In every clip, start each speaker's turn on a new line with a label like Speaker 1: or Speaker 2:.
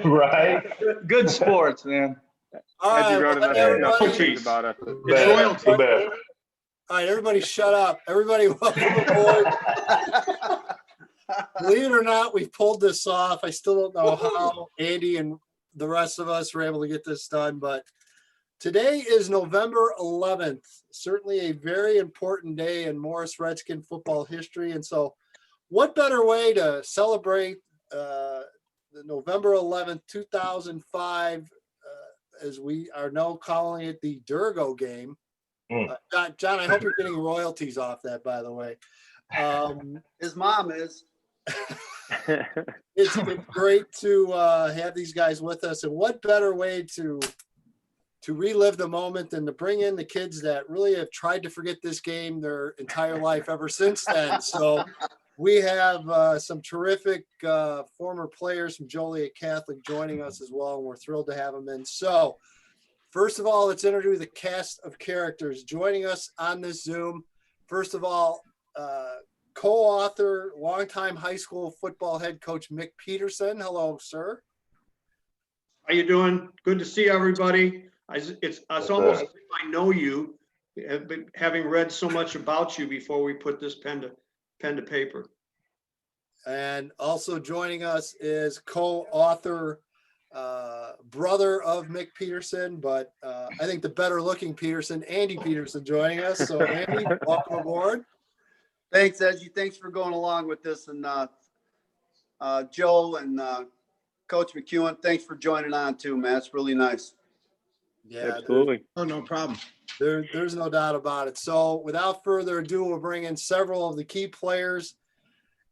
Speaker 1: Right?
Speaker 2: Good sports, man.
Speaker 3: All right,
Speaker 4: Edgy wrote
Speaker 3: well,
Speaker 4: enough
Speaker 3: everybody,
Speaker 4: things about us.
Speaker 1: The
Speaker 2: It's royalty.
Speaker 1: The best.
Speaker 3: all right, everybody shut up. Everybody welcome aboard. Believe it or not, we've pulled this off. I still don't know how Andy and the rest of us were able to get this done, but today is November 11th, certainly a very important day in Morris Redskin football history. And so what better way to celebrate the November 11th, 2005, as we are now calling it the Dergo game. John, I hope you're getting royalties off that, by the way.
Speaker 5: His mom is.
Speaker 3: It's great to have these guys with us. And what better way to relive the moment than to bring in the kids that really have tried to forget this game their entire life ever since then. So we have some terrific former players from Joliet Catholic joining us as well, and we're thrilled to have them in. So first of all, let's introduce the cast of characters joining us on this Zoom. First of all, co-author, longtime high school football head coach Mick Peterson. Hello, sir.
Speaker 2: How you doing? Good to see everybody. It's almost as if I know you, having read so much about you before we put this pen to paper.
Speaker 3: And also joining us is co-author, brother of Mick Peterson, but I think the better looking Peterson, Andy Peterson, joining us. So Andy, welcome aboard.
Speaker 5: Thanks, Edgy. Thanks for going along with this. And Joe and Coach McKeon, thanks for joining on too, man. It's really nice.
Speaker 3: Yeah,
Speaker 4: Absolutely.
Speaker 2: Oh, no problem.
Speaker 3: There's no doubt about it. So without further ado, we'll bring in several of the key players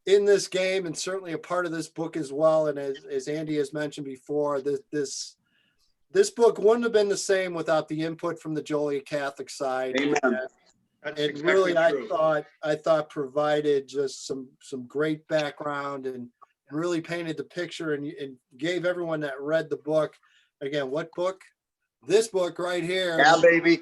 Speaker 3: in this game and certainly a part of this book as well. And as Andy has mentioned before, this book wouldn't have been the same without the input from the Joliet Catholic side.
Speaker 5: Amen.
Speaker 2: That's
Speaker 3: And
Speaker 2: exactly
Speaker 3: really,
Speaker 2: true.
Speaker 3: I thought provided just some great background and really painted the picture and gave everyone that read the book. Again, what book? This book right here.
Speaker 5: Yeah, baby.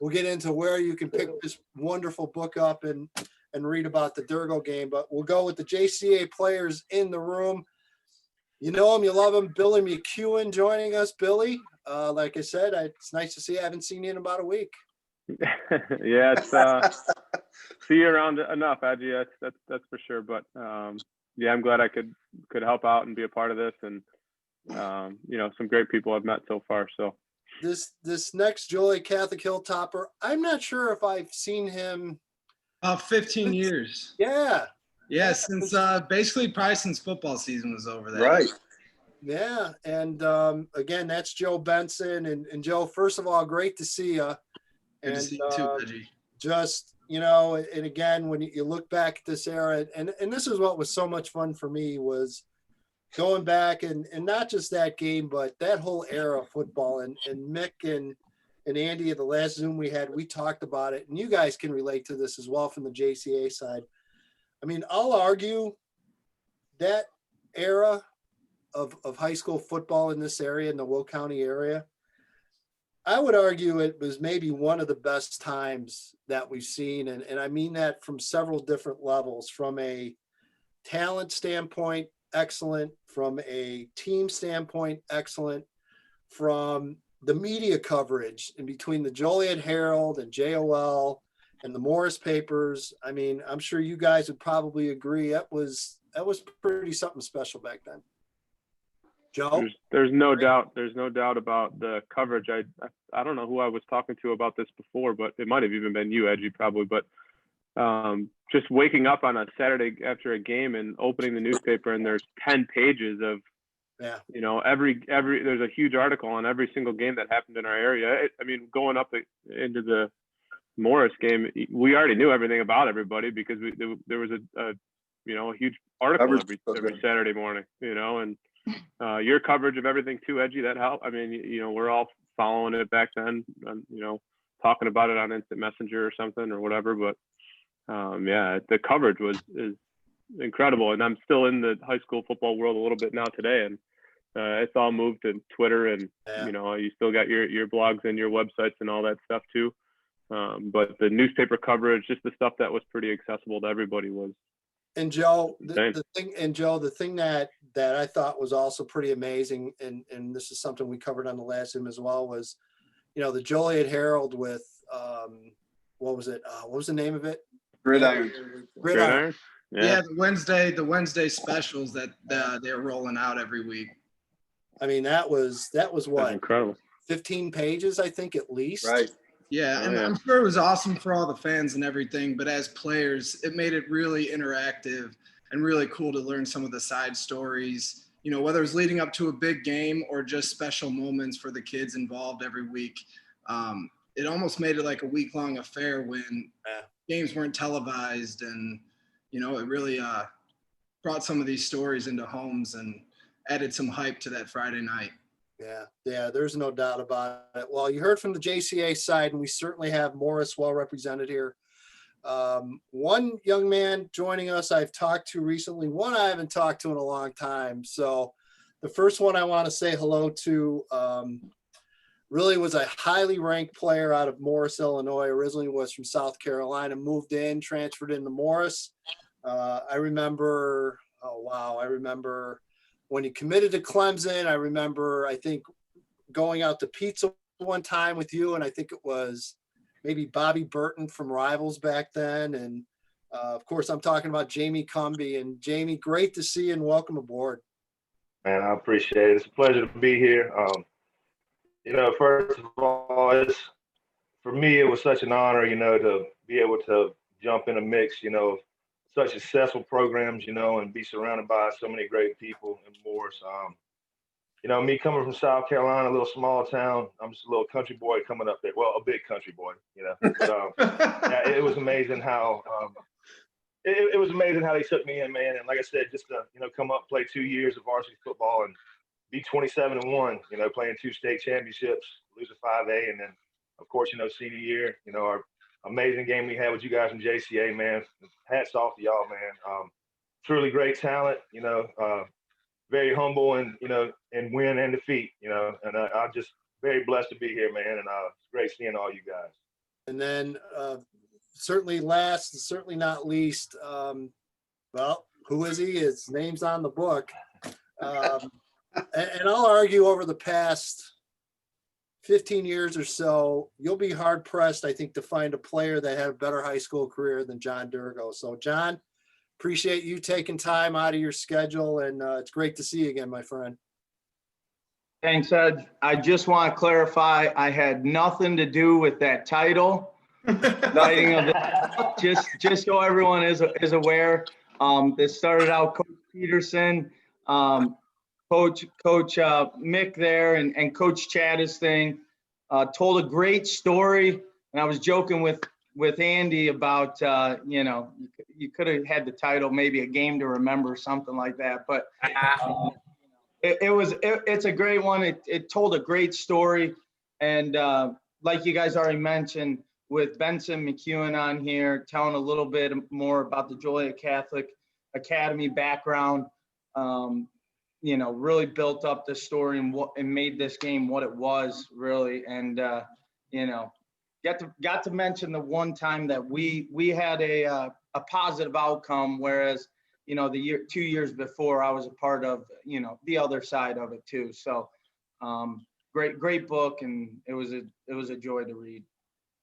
Speaker 3: We'll get into where you can pick this wonderful book up and read about the Dergo game. But we'll go with the JCA players in the room. You know them, you love them. Billy McKeon joining us. Billy, like I said, it's nice to see you. I haven't seen you in about a week.
Speaker 4: Yeah, it's see you around enough, Edgy. That's for sure. But yeah, I'm glad I could help out and be a part of this, and some great people I've met so far. So
Speaker 3: this next Joliet Catholic Hilltopper, I'm not sure if I've seen him.
Speaker 6: 15 years.
Speaker 3: Yeah.
Speaker 6: Yeah, since basically probably since football season was over there.
Speaker 5: Right.
Speaker 3: Yeah, and again, that's Joe Benson, and Joe. First of all, great to see you.
Speaker 6: Good to see you too, Edgy.
Speaker 3: Just, and again, when you look back at this era, and this is what was so much fun for me, was going back and not just that game, but that whole era of football. And Mick and Andy at the last Zoom we had, we talked about it, and you guys can relate to this as well from the JCA side. I mean, I'll argue that era of high school football in this area, in the Will County area, I would argue it was maybe one of the best times that we've seen. And I mean that from several different levels. From a talent standpoint, excellent. From a team standpoint, excellent. From the media coverage in between the Joliet Herald and JOL and the Morris papers. I mean, I'm sure you guys would probably agree that was pretty something special back then. Joe?
Speaker 4: There's no doubt. There's no doubt about the coverage. I don't know who I was talking to about this before, but it might have even been you, Edgy, probably. But just waking up on a Saturday after a game and opening the newspaper, and there's 10 pages of, every there's a huge article on every single game that happened in our area. Going up into the Morris game, we already knew everything about everybody because there was a huge article every Saturday morning, and your coverage of everything too, Edgy, that helped. We're all following it back then, talking about it on Instant Messenger or something or whatever. But the coverage is incredible. And I'm still in the high school football world a little bit now today, and it's all moved to Twitter, and you still got your blogs and your websites and all that stuff too. But the newspaper coverage, just the stuff that was pretty accessible to everybody, was
Speaker 3: And Joe,
Speaker 4: Same.
Speaker 3: the thing that I thought was also pretty amazing, and this is something we covered on the last Zoom as well, was, the Joliet Herald with, what was it? What was the name of it?
Speaker 5: Gridiron.
Speaker 3: Gridiron.
Speaker 6: Yeah, the Wednesday specials that they're rolling out every week.
Speaker 3: I mean, that was
Speaker 4: That's
Speaker 3: what,
Speaker 4: incredible.
Speaker 3: 15 pages, I think, at least.
Speaker 5: Right.
Speaker 6: Yeah,
Speaker 4: Oh,
Speaker 6: and
Speaker 4: yeah.
Speaker 6: I'm sure it was awesome for all the fans and everything, but as players, it made it really interactive and really cool to learn some of the side stories, whether it was leading up to a big game or just special moments for the kids involved every week. It almost made it like a week-long affair when games weren't televised, and, it really brought some of these stories into homes and added some hype to that Friday night.
Speaker 3: Yeah, there's no doubt about it. Well, you heard from the JCA side, and we certainly have Morris well represented here. One young man joining us I've talked to recently, one I haven't talked to in a long time. So the first one I want to say hello to really was a highly ranked player out of Morris, Illinois, originally was from South Carolina, moved in, transferred into Morris. I remember when he committed to Clemson. I remember, I think, going out to pizza one time with you, and I think it was maybe Bobby Burton from Rivals back then. And of course, I'm talking about Jamie Cumbie. And Jamie, great to see you and welcome aboard.
Speaker 1: Man, I appreciate it. It's a pleasure to be here. First of all, for me, it was such an honor, to be able to jump in a mix, such successful programs, and be surrounded by so many great people in Morris. Me coming from South Carolina, a little small town, I'm just a little country boy coming up there. Well, a big country boy, But yeah, it was amazing how it was amazing how they took me in, man. And like I said, just to come up, play 2 years of varsity football, and be 27-1. Playing 2 state championships, losing 5A, and then of course senior year, our amazing game we had with you guys in JCA, man. Hats off to y'all, man. Truly great talent, very humble and, and win and defeat, and I'm just very blessed to be here, man. And it's great seeing all you guys.
Speaker 3: And then certainly last, certainly not least, well, who is he? His name's on the book. And I'll argue over the past 15 years or so, you'll be hard pressed, I think, to find a player that had a better high school career than John Dergo. So John, appreciate you taking time out of your schedule, and it's great to see you again, my friend.
Speaker 7: Thanks, Ed. I just want to clarify, I had nothing to do with that title. Writing of it, just so everyone is aware. This started out Coach Peterson, Coach Mick there, and Coach Chad's thing. Told a great story, and I was joking with Andy about you could have had the title, maybe A Game to Remember, something like that. But it's a great one. It told a great story, and like you guys already mentioned, with Benson, McKeon on here, telling a little bit more about the Joliet Catholic Academy background. Really built up the story and made this game what it was, really. And got to mention the one time that we had a positive outcome, whereas the 2 years before I was a part of the other side of it too. So great book, and it was a joy to read.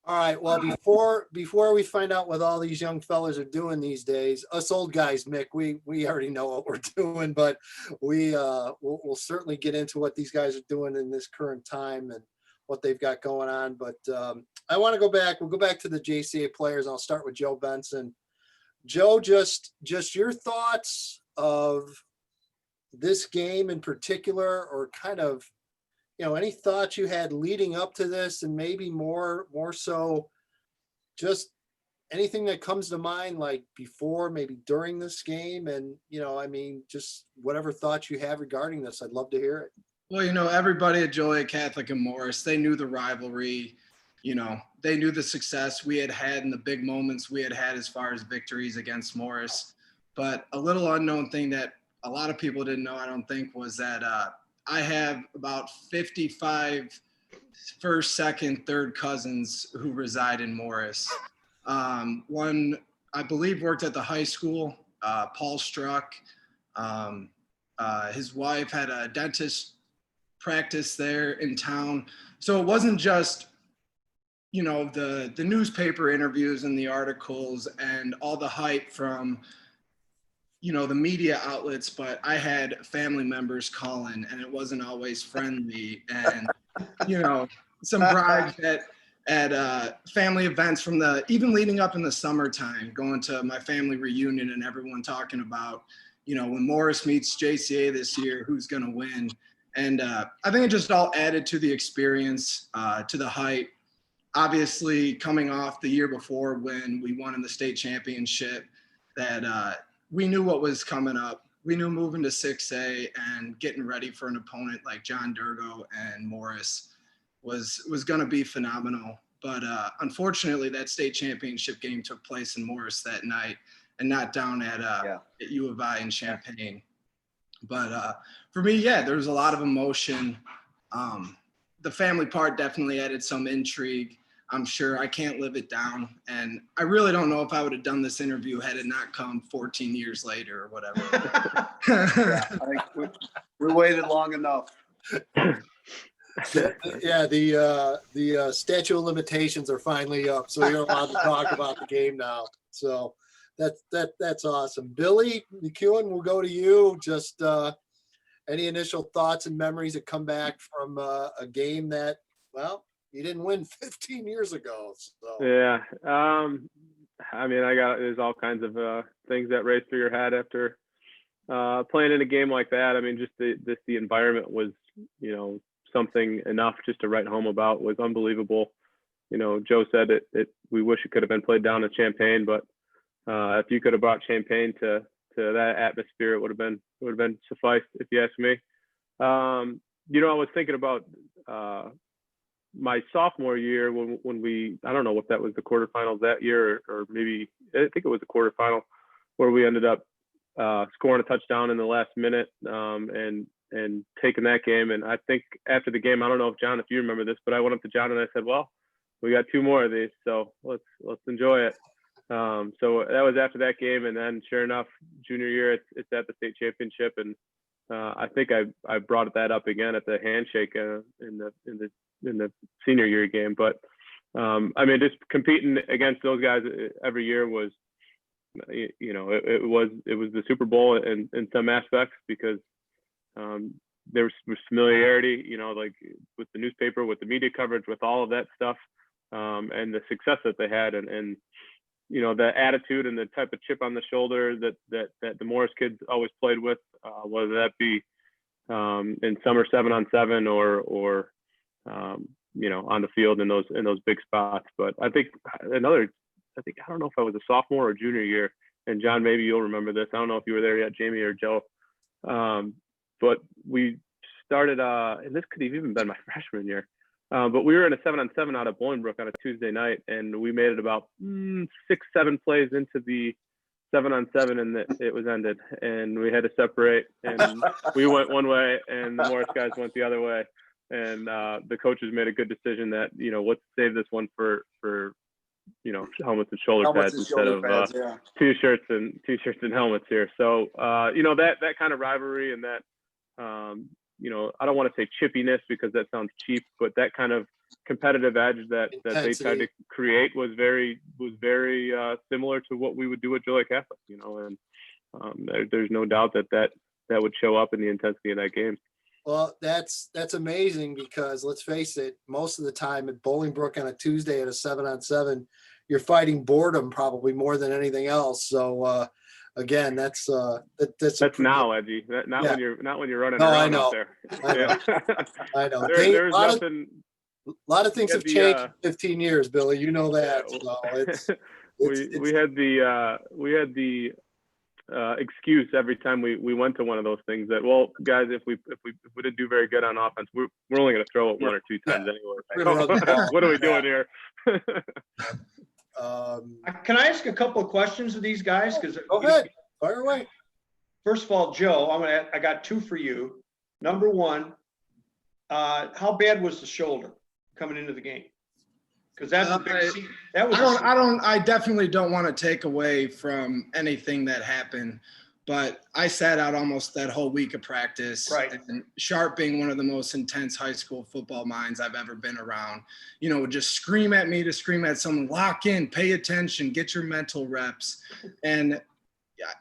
Speaker 3: All right. Well, before we find out what all these young fellas are doing these days, us old guys, Mick, we already know what we're doing, but we'll certainly get into what these guys are doing in this current time and what they've got going on. But I want to go back. We'll go back to the JCA players. I'll start with Joe Benson. Joe, just your thoughts of this game in particular, or kind of any thoughts you had leading up to this, and maybe more so just anything that comes to mind, like before, maybe during this game, and just whatever thoughts you have regarding this, I'd love to hear it.
Speaker 6: Well, everybody at Joliet Catholic and Morris, they knew the rivalry. They knew the success we had in the big moments we had as far as victories against Morris. But a little unknown thing that a lot of people didn't know, I don't think, was that I have about 55 first, second, third cousins who reside in Morris. One, I believe, worked at the high school Paul Struck. His wife had a dentist practice there in town. So it wasn't just, you know, the newspaper interviews and the articles and all the hype from, you know, the media outlets, but I had family members calling and it wasn't always friendly. And, you know, some brides at family events from even leading up in the summertime, going to my family reunion and everyone talking about, you know, when Morris meets JCA this year, who's going to win. And I think it just all added to the experience, to the hype. Obviously, coming off the year before when we won in the state championship, that we knew what was coming up. We knew moving to 6A and getting ready for an opponent like John Dergo and Morris was going to be phenomenal. But unfortunately, that state championship game took place in Morris that night and not down at U of I in Champaign. But for me, yeah, there was a lot of emotion. The family part definitely added some intrigue. I'm sure I can't live it down. And I really don't know if I would have done this interview had it not come 14 years later or whatever.
Speaker 5: I think we waited long enough.
Speaker 3: Yeah, the statute of limitations are finally up, so you're allowed to talk about the game now. So that's awesome. Billy McKeon, we'll go to you. Just any initial thoughts and memories that come back from a game that, well, you didn't win 15 years ago. So.
Speaker 4: Yeah. I mean, there's all kinds of things that race through your head after playing in a game like that. I mean, just the environment was, you know, something enough just to write home about. Was unbelievable. You know, Joe said we wish it could have been played down in Champaign, but if you could have brought Champaign to that atmosphere, it would have been sufficed, if you ask me. You know, I was thinking about my sophomore year when we, I don't know if that was the quarterfinals that year or maybe, I think it was the quarterfinal, where we ended up scoring a touchdown in the last minute and taking that game. And I think after the game, I don't know if John, if you remember this, but I went up to John and I said, well, we got 2 more of these, so let's enjoy it. So that was after that game, and then sure enough, junior year, it's at the state championship, and I think I brought that up again at the handshake in the senior year game. But I mean, just competing against those guys every year was, you know, it was the Super Bowl in some aspects, because there was familiarity, you know, like with the newspaper, with the media coverage, with all of that stuff, and the success that they had, and you know, the attitude and the type of chip on the shoulder that the Morris kids always played with, whether that be in summer 7-on-7 or you know, on the field in those big spots. But I think I don't know if I was a sophomore or junior year, and John, maybe you'll remember this. I don't know if you were there yet, Jamie or Joe, but we started, and this could have even been my freshman year. But we were in a 7-on-7 out of Bolingbrook on a Tuesday night, and we made it about 6-7 plays into the 7-on-7, and it was ended, and we had to separate, and we went one way, and the Morris guys went the other way, and the coaches made a good decision that, you know, let's save this one for you know, helmets and shoulder pads instead of t-shirts and helmets here. So you know, that kind of rivalry and that you know, I don't want to say chippiness because that sounds cheap, but that kind of competitive edge that they tried to create was very similar to what we would do at Joliet Catholic, you know, and there's no doubt that would show up in the intensity of that game.
Speaker 3: Well, that's amazing, because let's face it, most of the time at Bolingbrook on a Tuesday at a 7-on-7, you're fighting boredom probably more than anything else. So again, that's
Speaker 4: now, Edgy. When you're running
Speaker 3: no,
Speaker 4: around
Speaker 3: I know.
Speaker 4: out there.
Speaker 3: I know.
Speaker 4: There's nothing.
Speaker 3: A lot of things have changed in 15 years, Billy. You know that.
Speaker 4: Yeah,
Speaker 3: so
Speaker 4: we had the excuse every time we went to one of those things that, well, guys, if we didn't do very good on offense, we're only going to throw it 1 or 2 times anyway. Like, what are we doing here?
Speaker 2: Can I ask a couple of questions of these guys? Because
Speaker 3: go ahead, fire away.
Speaker 2: First of all, Joe, I got 2 for you. Number 1, how bad was the shoulder coming into the game? Because that's a big scene. That was.
Speaker 6: I definitely don't want to take away from anything that happened, but I sat out almost that whole week of practice.
Speaker 2: Right.
Speaker 6: And Sharp being one of the most intense high school football minds I've ever been around, you know, would just scream at me to scream at someone, lock in, pay attention, get your mental reps. And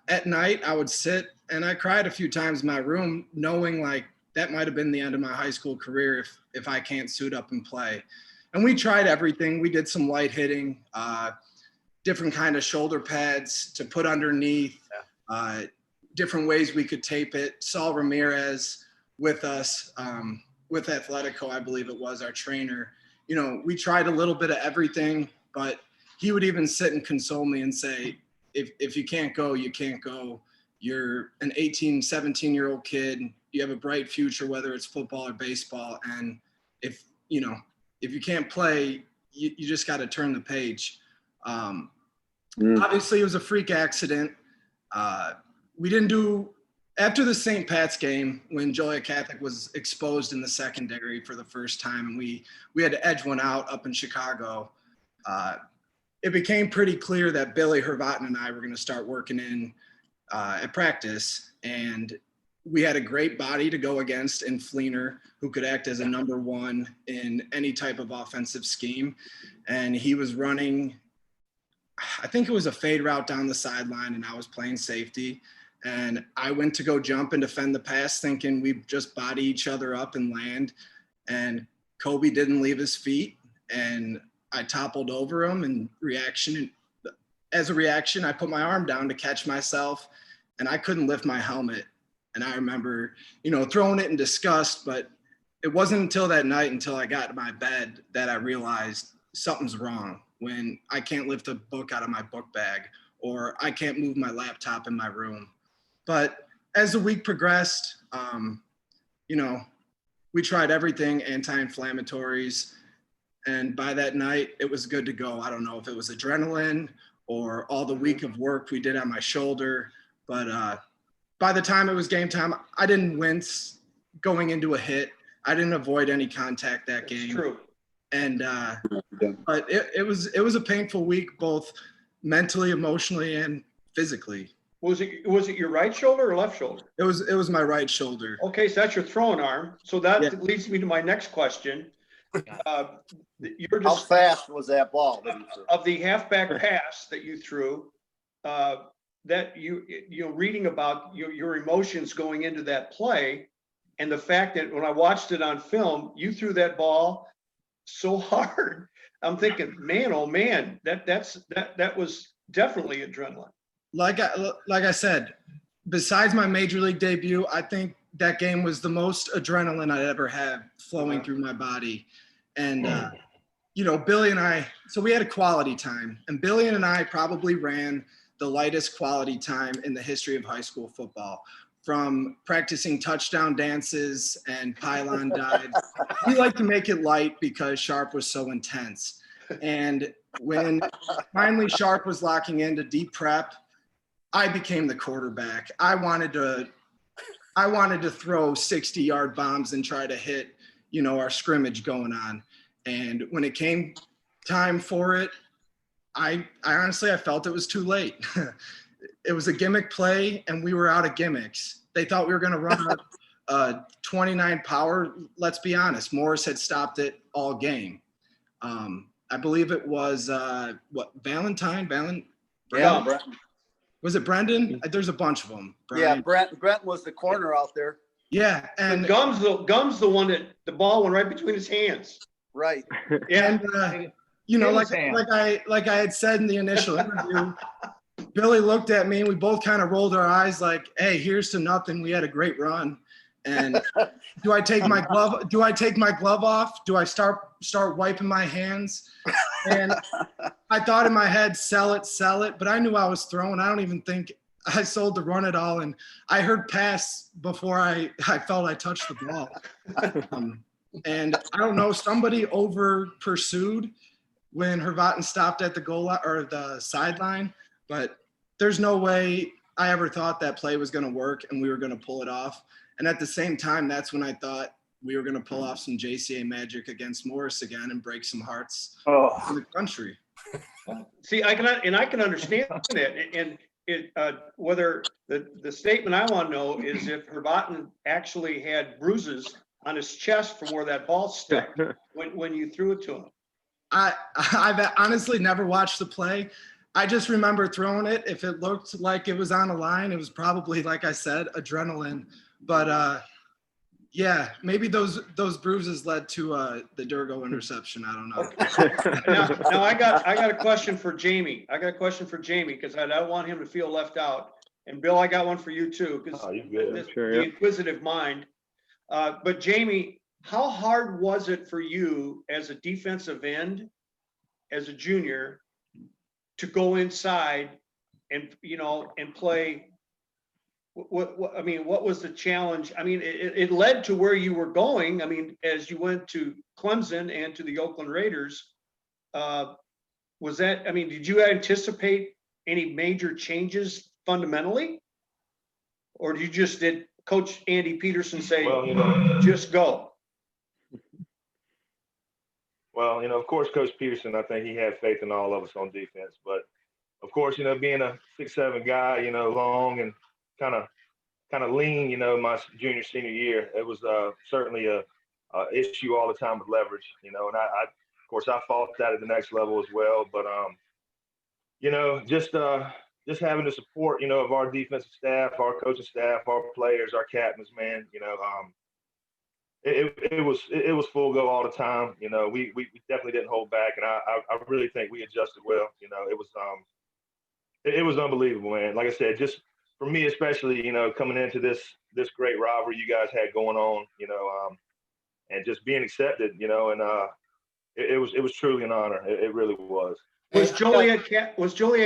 Speaker 6: at night I would sit and I cried a few times in my room, knowing like that might've been the end of my high school career if I can't suit up and play. And we tried everything. We did some light hitting, different kind of shoulder pads to put underneath, different ways we could tape it. Saul Ramirez with us, with Athletico, I believe it was, our trainer. You know, we tried a little bit of everything, but he would even sit and console me and say, if you can't go, you can't go. You're an 18, 17-year-old kid. You have a bright future, whether it's football or baseball. And if you can't play, you just got to turn the page. Obviously, it was a freak accident. We didn't do – after the St. Pat's game, when Joliet Catholic was exposed in the secondary for the first time, and we had to edge one out up in Chicago, it became pretty clear that Billy Hervatin and I were going to start working in at practice. And we had a great body to go against in Fleener, who could act as a number one in any type of offensive scheme. And he was running, I think it was a fade route down the sideline, and I was playing safety. And I went to go jump and defend the pass, thinking we'd just body each other up and land. And Kobe didn't leave his feet, and I toppled over him in reaction. As a reaction, I put my arm down to catch myself, and I couldn't lift my helmet. And I remember, throwing it in disgust, but it wasn't until that night, until I got to my bed, that I realized something's wrong when I can't lift a book out of my book bag, or I can't move my laptop in my room. But as the week progressed, we tried everything, anti-inflammatories. And by that night, it was good to go. I don't know if it was adrenaline or all the week of work we did on my shoulder, but by the time it was game time, I didn't wince going into a hit. I didn't avoid any contact that game.
Speaker 2: True.
Speaker 6: And but it was a painful week, both mentally, emotionally, and physically.
Speaker 2: Was it your right shoulder or left shoulder?
Speaker 6: It was my right shoulder.
Speaker 2: Okay, so that's your throwing arm. So that leads me to my next question.
Speaker 5: How fast was that ball that you threw?
Speaker 2: Of the halfback pass that you threw, that you reading about your emotions going into that play, and the fact that when I watched it on film, you threw that ball so hard. I'm thinking, man, oh man, that was definitely adrenaline.
Speaker 6: Like I said, besides my major league debut, I think that game was the most adrenaline I'd ever had flowing through my body. And, Billy and I, so we had a quality time, and Billy and I probably ran the lightest quality time in the history of high school football. From practicing touchdown dances and pylon dives. We like to make it light because Sharp was so intense. And when finally Sharp was locking into deep prep, I became the quarterback. I wanted to throw 60-yard bombs and try to hit, our scrimmage going on. And when it came time for it, I honestly felt it was too late. It was a gimmick play, and we were out of gimmicks. They thought we were going to run a 29 power. Let's be honest. Morris had stopped it all game. I believe it was Valentine.
Speaker 5: Yeah, Brent.
Speaker 6: Was it Brendan? There's a bunch of them.
Speaker 5: Brian. Yeah, Brent was the corner out there.
Speaker 6: Yeah, and
Speaker 2: Gum's the one that the ball went right between his hands.
Speaker 5: Right.
Speaker 6: And like I had said in the initial interview, Billy looked at me and we both kind of rolled our eyes like, hey, here's to nothing. We had a great run. And do I take my glove off? Do I start wiping my hands? And I thought in my head, sell it. But I knew I was throwing. I don't even think I sold the run at all. And I heard pass before I felt I touched the ball. And I don't know, somebody over pursued when Hervatin stopped at the goal line or the sideline, but there's no way I ever thought that play was going to work and we were going to pull it off. And at the same time, that's when I thought we were going to pull off some JCA magic against Morris again and break some hearts in the country.
Speaker 2: See, I can understand that. And whether the statement I want to know is if Herbatin actually had bruises on his chest from where that ball stuck when you threw it to him.
Speaker 6: I've honestly never watched the play. I just remember throwing it. If it looked like it was on a line, it was probably, like I said, adrenaline. But yeah, maybe those bruises led to the Dergo interception. I don't know.
Speaker 2: Now I got a question for Jamie. Because I don't want him to feel left out. And Bill, I got one for you too, because the inquisitive mind. But Jamie, how hard was it for you as a defensive end, as a junior, to go inside and play? What was the challenge? I mean, it led to where you were going. I mean, as you went to Clemson and to the Oakland Raiders, was that? I mean, did you anticipate any major changes fundamentally, or did Coach Andy Peterson say, just go?
Speaker 1: Well, of course, Coach Peterson, I think he had faith in all of us on defense. But, of course, being a 6'7" guy, long and kind of lean, my junior, senior year, it was certainly a issue all the time with leverage, and of course, I fought that at the next level as well. But, just having the support, of our defensive staff, our coaching staff, our players, our captains, man, it was full go all the time. We definitely didn't hold back, and I really think we adjusted well. It was unbelievable, man. Like I said, just for me especially, coming into this great rivalry you guys had going on, and just being accepted, and it was truly an honor. It really was.
Speaker 2: Was Joliet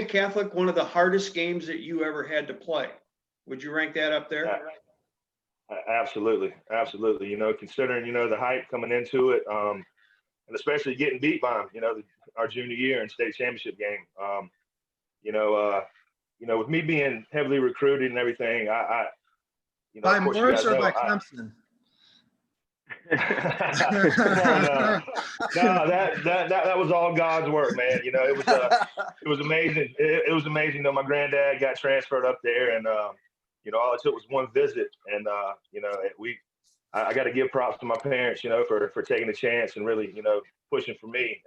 Speaker 2: Catholic one of the hardest games that you ever had to play? Would you rank that up there?
Speaker 1: Absolutely. Considering, the hype coming into it, and especially getting beat by them, our junior year in state championship game. With me being heavily recruited and everything,
Speaker 6: by Morris or by Clemson?
Speaker 1: No, that was all God's work, man. It was amazing. It was amazing. My granddad got transferred up there, and all it took was one visit, and I got to give props to my parents, for taking the chance and really, pushing for me,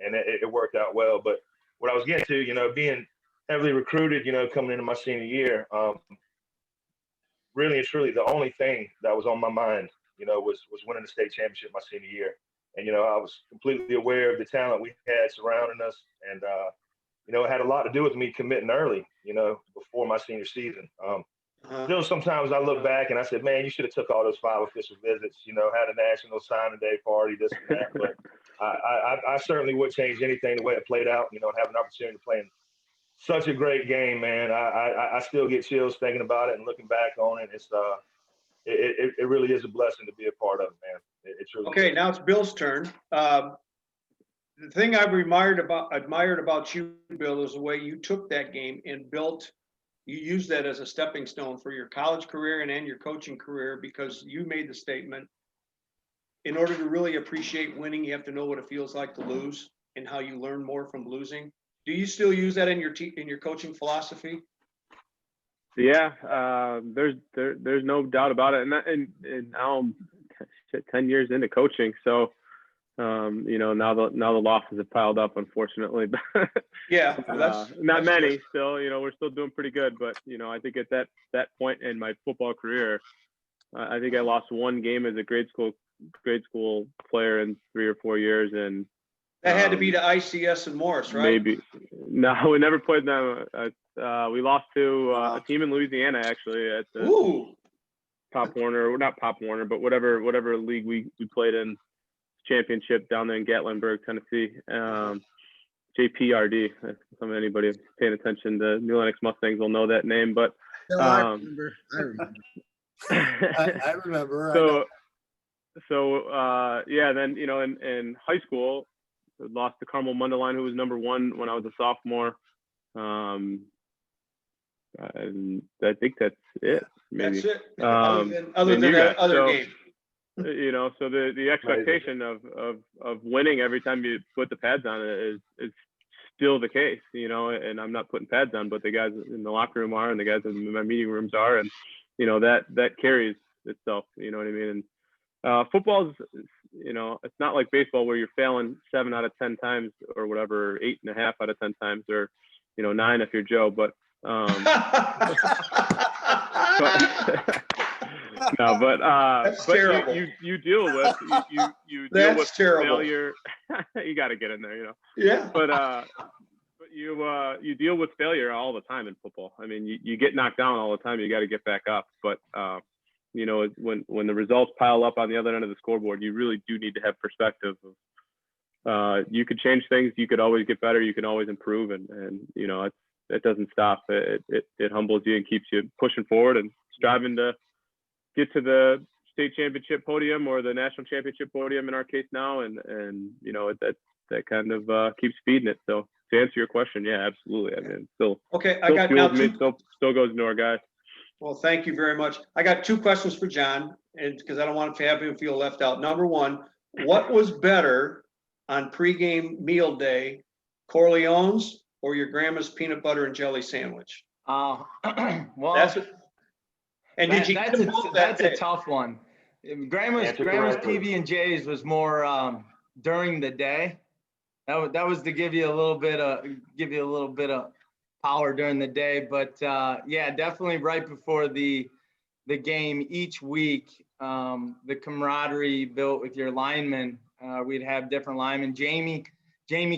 Speaker 1: and it worked out well. But what I was getting to, being heavily recruited, coming into my senior year, really and truly, the only thing that was on my mind, was winning the state championship my senior year. And, I was completely aware of the talent we had surrounding us. And, it had a lot to do with me committing early, before my senior season. Sometimes I look back and I said, man, you should have took all those 5 official visits, had a national signing day party, this and that. But I certainly would change anything the way it played out, and have an opportunity to play in such a great game, man. I still get chills thinking about it and looking back on it. It's it really is a blessing to be a part of it, man. It's really
Speaker 2: okay. Now it's Bill's turn. The thing I've admired about you, Bill, is the way you took that game and built. You used that as a stepping stone for your college career and your coaching career, because you made the statement, in order to really appreciate winning, you have to know what it feels like to lose and how you learn more from losing. Do you still use that in your coaching philosophy?
Speaker 4: Yeah, there's no doubt about it, and now I'm 10 years into coaching, so now the losses have piled up, unfortunately.
Speaker 2: Yeah,
Speaker 4: not many. Still, we're still doing pretty good, but I think at that point in my football career, I think I lost one game as a grade school player in 3 or 4 years, and
Speaker 2: that had to be to ICS and Morris, right?
Speaker 4: Maybe. No, we never played them. We lost to a team in Louisiana, actually, at the Pop Warner, not Pop Warner, but whatever league we played in, championship down there in Gatlinburg, Tennessee. JPRD. If anybody paying attention to New Lenox Mustangs will know that name, but
Speaker 6: I remember.
Speaker 3: I remember.
Speaker 4: So yeah, then in high school, I lost to Carmel Mundelein, who was number 1 when I was a sophomore. And I think that's it. Maybe.
Speaker 2: That's it. Other than that other game.
Speaker 4: You know, so the expectation of winning every time you put the pads on is still the case, you know, and I'm not putting pads on, but the guys in the locker room are, and the guys in my meeting rooms are, and, you know, that carries itself, you know what I mean? And football's, you know, it's not like baseball where you're failing 7 out of 10 times or whatever, or 8.5 out of 10 times, or, you know, 9 if you're Joe, but no, but
Speaker 2: That's terrible.
Speaker 4: you deal with you deal
Speaker 2: That's
Speaker 4: with
Speaker 2: terrible.
Speaker 4: failure. You got to get in there, you know.
Speaker 2: Yeah.
Speaker 4: But you deal with failure all the time in football. I mean, you get knocked down all the time. You got to get back up. But you know, when the results pile up on the other end of the scoreboard, you really do need to have perspective of, you could change things. You could always get better. You can always improve, and you know, it doesn't stop. It humbles you and keeps you pushing forward and striving to get to the state championship podium or the national championship podium in our case now, and you know, that kind of keeps feeding it. So to answer your question, yeah, absolutely. I mean, still
Speaker 2: Okay, I got now
Speaker 4: fuels me, still goes into our guys.
Speaker 2: Well, thank you very much. I got 2 questions for John, and because I don't want to have him feel left out. Number 1, what was better on pregame meal day, Corleone's or your grandma's peanut butter and jelly sandwich?
Speaker 7: Well,
Speaker 2: And did you get them both that
Speaker 7: that's
Speaker 2: day?
Speaker 7: a tough one. Grandma's PB and J's was more during the day. That was to give you a little bit of power during the day. But yeah, definitely right before the game each week, the camaraderie built with your linemen. We'd have different linemen. Jamie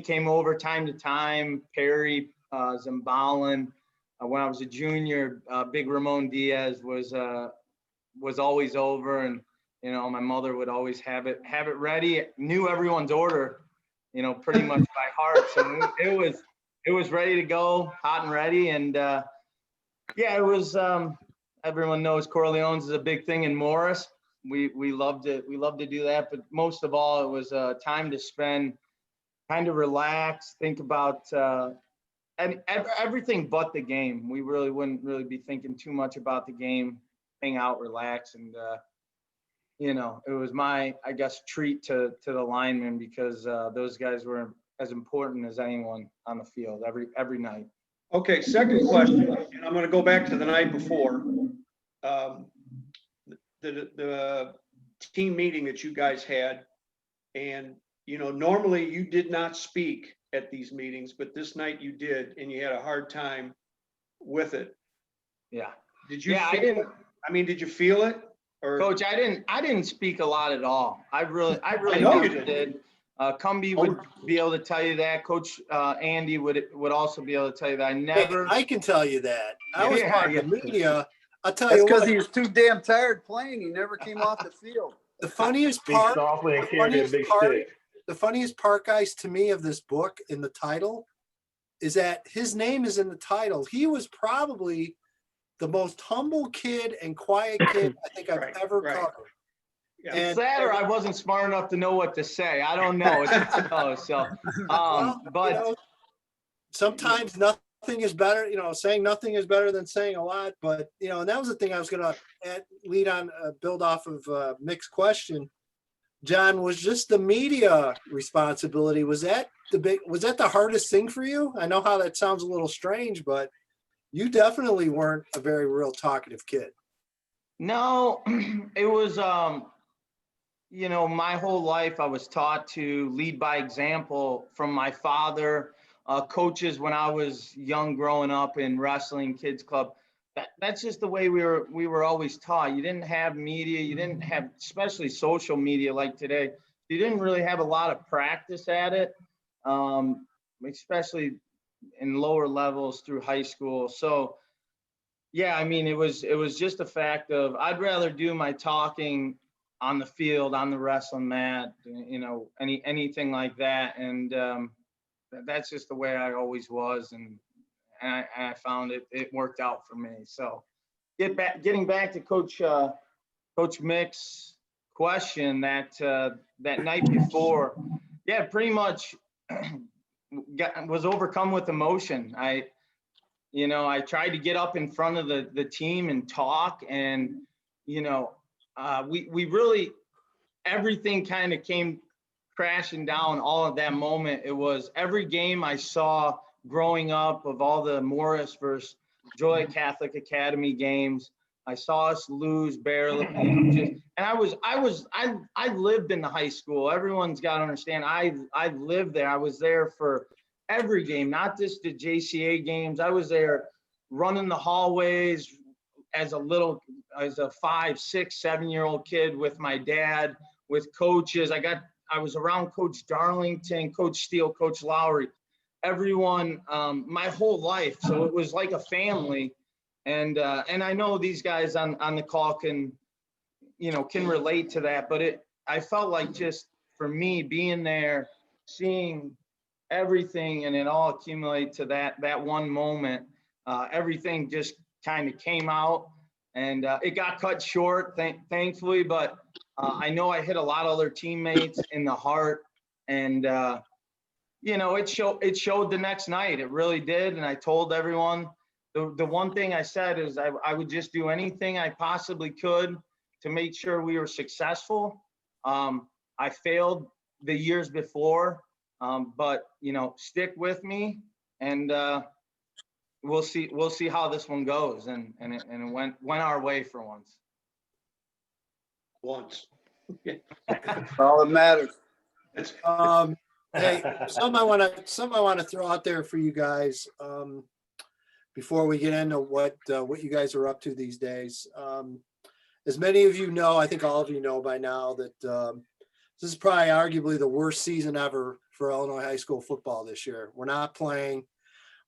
Speaker 7: came over time to time. Perry, Zimbalin. When I was a junior, Big Ramon Diaz was always over, and you know, my mother would always have it ready. Knew everyone's order, you know, pretty much by heart. So it was ready to go, hot and ready. And yeah, it was. Everyone knows Corleone's is a big thing in Morris. We loved it. We loved to do that, but most of all, it was time to spend, kind of relax, think about. And everything but the game. We really wouldn't really be thinking too much about the game, hang out, relax. And, you know, it was my, I guess, treat to the linemen, because those guys were as important as anyone on the field every night.
Speaker 2: Okay, second question, and I'm going to go back to the night before. The team meeting that you guys had, and, you know, normally you did not speak at these meetings, but this night you did, and you had a hard time with it.
Speaker 7: Yeah.
Speaker 2: Did you?
Speaker 7: Yeah,
Speaker 2: I mean, did you feel it? Or
Speaker 7: Coach, I didn't speak a lot at all. I really
Speaker 2: know you
Speaker 7: never did. Cumbie would be able to tell you that. Coach Andy would also be able to tell you that. I never.
Speaker 3: Hey, I can tell you that. I was
Speaker 7: Yeah,
Speaker 3: part
Speaker 7: yeah.
Speaker 3: of the media. I'll tell
Speaker 5: That's
Speaker 3: you
Speaker 5: because
Speaker 3: what.
Speaker 5: he was too damn tired playing. He never came off the field.
Speaker 3: The funniest
Speaker 1: Speak
Speaker 3: part.
Speaker 1: softly and
Speaker 3: The
Speaker 1: carry a
Speaker 3: funniest
Speaker 1: big
Speaker 3: part.
Speaker 1: stick.
Speaker 3: The funniest part, guys, to me of this book in the title is that his name is in the title. He was probably the most humble kid and quiet kid I think I've ever covered.
Speaker 2: Yeah.
Speaker 3: And
Speaker 7: That, or I wasn't smart enough to know what to say. I don't know.
Speaker 3: well,
Speaker 7: But
Speaker 3: you know, sometimes nothing is better. You know, saying nothing is better than saying a lot. But you know, and that was the thing I was going to lead on, build off of Mick's question. John, was just the media responsibility. Was that the hardest thing for you? I know how that sounds a little strange, but you definitely weren't a very real talkative kid.
Speaker 7: no, it was, you know, my whole life I was taught to lead by example from my father, coaches when I was young, growing up in wrestling, kids club. That's just the way we were always taught. You didn't have media, you didn't have, especially social media like today. You didn't really have a lot of practice at it, especially in lower levels through high school. So yeah, I mean, it was just a fact of, I'd rather do my talking on the field, on the wrestling mat, you know, anything like that. And that's just the way I always was. And I found it worked out for me. So getting back to Coach Mick's question, that night before, yeah, pretty much was overcome with emotion. I tried to get up in front of the team and talk, and you know, we really, everything kind of came crashing down all of that moment. It was every game I saw growing up of all the Morris versus Joliet Catholic Academy games. I saw us lose barely. And I lived in the high school. Everyone's got to understand. I lived there. I was there for every game, not just the JCA games. I was there running the hallways as a 5, 6, 7-year-old kid with my dad, with coaches. I was around Coach Darlington, Coach Steele, Coach Lowry, everyone, my whole life. So it was like a family. And I know these guys on the call can relate to that, but I felt like just for me being there, seeing everything and it all accumulate to that one moment, everything just kind of came out, and it got cut short, thankfully, but I know I hit a lot of other teammates in the heart, and it showed the next night. It really did. And I told everyone, the one thing I said is I would just do anything I possibly could to make sure we were successful. I failed the years before, but stick with me, and we'll see how this one goes. And it went our way for once.
Speaker 5: All that matters.
Speaker 3: Hey, something I want to throw out there for you guys before we get into what you guys are up to these days. As many of you know, I think all of you know by now that this is probably arguably the worst season ever for Illinois high school football this year. We're not playing.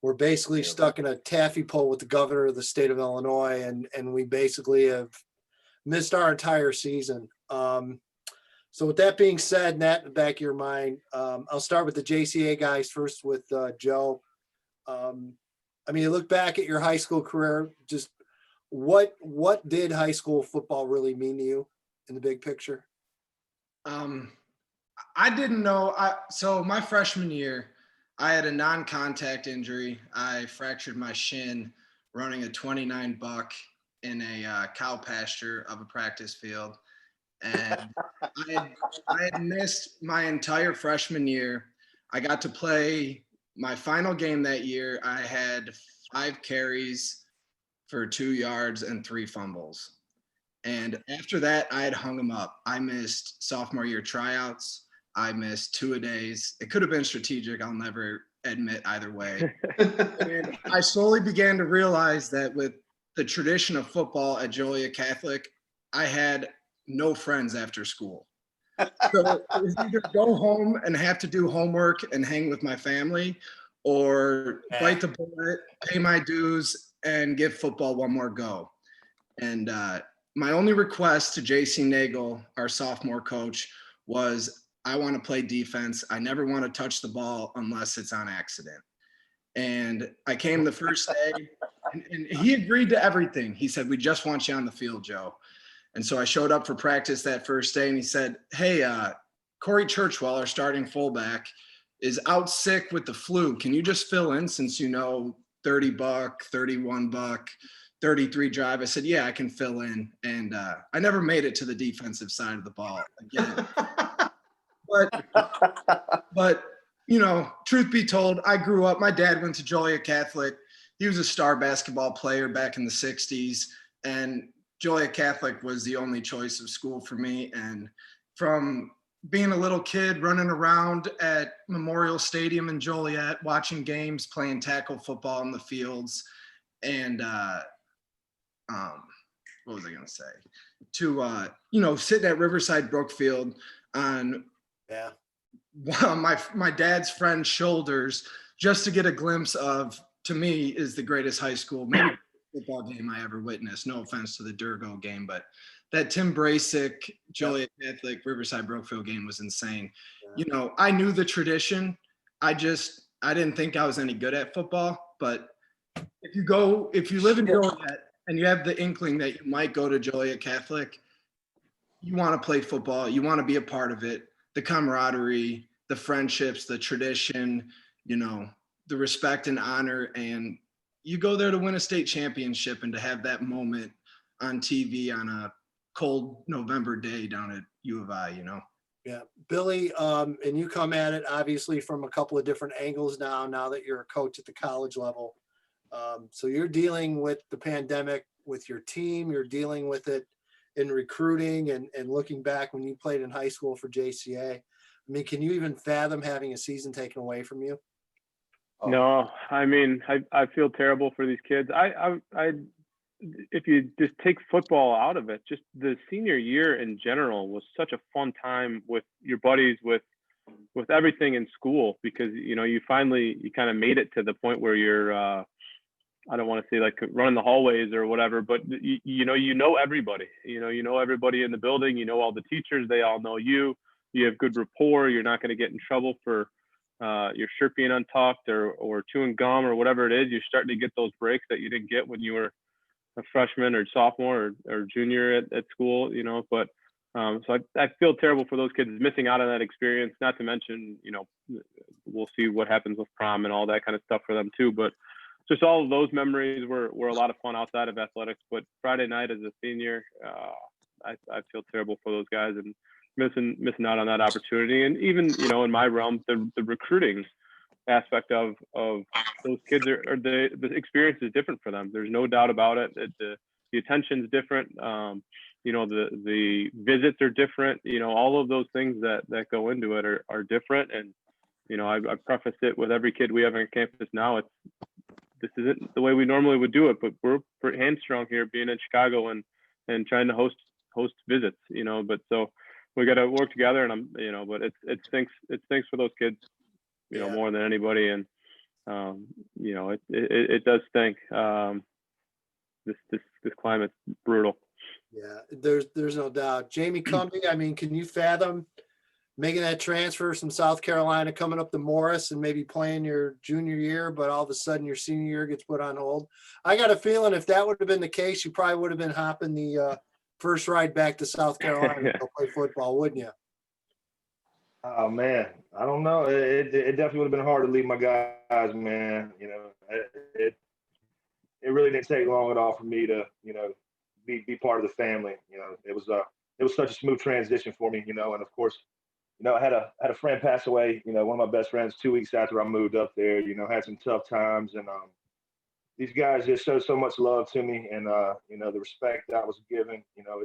Speaker 3: We're basically stuck in a taffy pole with the governor of the state of Illinois, and we basically have missed our entire season. So with that being said, and that in the back of your mind, I'll start with the JCA guys first with Joe. You look back at your high school career, just what did high school football really mean to you in the big picture?
Speaker 6: I didn't know. So my freshman year, I had a non-contact injury. I fractured my shin running a 29 buck in a cow pasture of a practice field. And I had missed my entire freshman year. I got to play my final game that year. I had 5 carries for 2 yards and 3 fumbles. And after that, I had hung them up. I missed sophomore year tryouts. I missed 2-a-days. It could have been strategic. I'll never admit either way. And I slowly began to realize that with the tradition of football at Joliet Catholic, I had no friends after school. So it was either go home and have to do homework and hang with my family, or bite the bullet, pay my dues, and give football one more go. And my only request to JC Nagel, our sophomore coach, was I want to play defense. I never want to touch the ball unless it's on accident. And I came the first day, and he agreed to everything. He said, "We just want you on the field, Joe." And so I showed up for practice that first day, and he said, "Hey, Corey Churchwell, our starting fullback, is out sick with the flu. Can you just fill in since 30 buck, 31 buck, 33 drive?" I said, "Yeah, I can fill in." And I never made it to the defensive side of the ball again. But truth be told, I grew up, my dad went to Joliet Catholic. He was a star basketball player back in the 60s. And Joliet Catholic was the only choice of school for me. And from being a little kid running around at Memorial Stadium in Joliet, watching games, playing tackle football in the fields, and what was I going to say? To, sitting at Riverside Brookfield on my dad's friend's shoulders just to get a glimpse of, to me, is the greatest high school maybe football game I ever witnessed. No offense to the Dergo game, but that Tim Brasic, Joliet Catholic, Riverside Brookfield game was insane. Yeah. I knew the tradition. I didn't think I was any good at football, but if you live in Joliet and you have the inkling that you might go to Joliet Catholic, you want to play football, you want to be a part of it, the camaraderie, the friendships, the tradition, the respect and honor, and you go there to win a state championship and to have that moment on TV on a cold November day down at U of I, you know.
Speaker 3: Yeah, Billy, and you come at it obviously from a couple of different angles now that you're a coach at the college level. So you're dealing with the pandemic with your team, you're dealing with it in recruiting and looking back when you played in high school for JCA. I mean, can you even fathom having a season taken away from you?
Speaker 4: No, I mean, I feel terrible for these kids. If you just take football out of it, just the senior year in general was such a fun time with your buddies, with everything in school, because, you know, you kind of made it to the point where you're, I don't want to say like running the hallways or whatever, but you know everybody, you know everybody in the building, you know all the teachers, they all know you have good rapport. You're not going to get in trouble for your shirt being untucked or chewing gum or whatever it is. You're starting to get those breaks that you didn't get when you were a freshman or sophomore or junior at school, you know. But so I feel terrible for those kids missing out on that experience, not to mention, you know, we'll see what happens with prom and all that kind of stuff for them too. But just all of those memories were a lot of fun outside of athletics. But Friday night as a senior, I feel terrible for those guys and missing out on that opportunity. And even, you know, in my realm, the recruiting aspect of those kids are the experience is different for them. There's no doubt about it. The attention's different. You know, the visits are different. You know, all of those things that go into it are different. And, you know, I preface it with every kid we have on campus now. This isn't the way we normally would do it, but we're pretty hamstrung here being in Chicago and trying to host visits, you know. But so we got to work together, and but it stinks for those kids, you know, more than anybody. And you know, it does stink. This climate's brutal.
Speaker 3: Yeah, there's no doubt. Jamie Cumbie, I mean, can you fathom making that transfer from South Carolina, coming up to Morris and maybe playing your junior year, but all of a sudden your senior year gets put on hold? I got a feeling if that would have been the case, you probably would have been hopping the first ride back to South Carolina to play football, wouldn't you?
Speaker 1: Oh man, I don't know. It definitely would have been hard to leave my guys, man. You know, it really didn't take long at all for me to, you know, be part of the family. You know, it was such a smooth transition for me, you know. And of course, you know, I had a friend pass away, you know, one of my best friends 2 weeks after I moved up there. You know, had some tough times, and these guys just showed so much love to me, and you know, the respect that I was given. You know,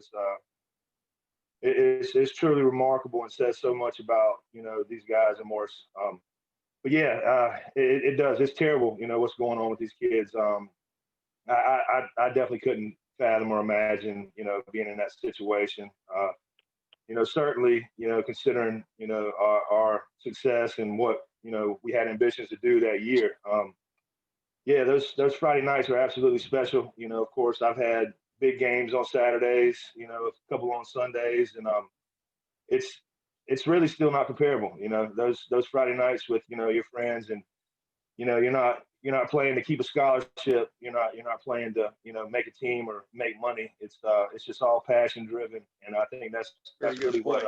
Speaker 1: it's truly remarkable and says so much about, you know, these guys and Morris. But yeah, it does. It's terrible, you know, what's going on with these kids. I definitely couldn't fathom or imagine, you know, being in that situation. You know, certainly, you know, considering, you know, our success and what, you know, we had ambitions to do that year. Yeah, those Friday nights are absolutely special. You know, of course, I've had big games on Saturdays, you know, a couple on Sundays, and it's really still not comparable. You know, those Friday nights with, you know, your friends, and, you know, you're not playing to keep a scholarship. You're not playing to, you know, make a team or make money. It's just all passion driven, and I think that's really what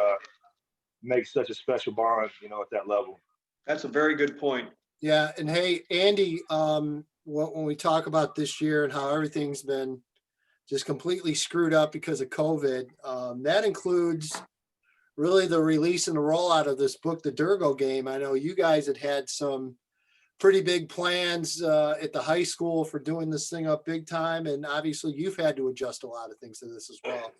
Speaker 1: makes such a special bond, you know, at that level.
Speaker 2: That's a very good point.
Speaker 3: Yeah, and hey, Andy, when we talk about this year and how everything's been just completely screwed up because of COVID, that includes really the release and the rollout of this book, The Dergo Game. I know you guys had some pretty big plans at the high school for doing this thing up big time, and obviously you've had to adjust a lot of things to this as well.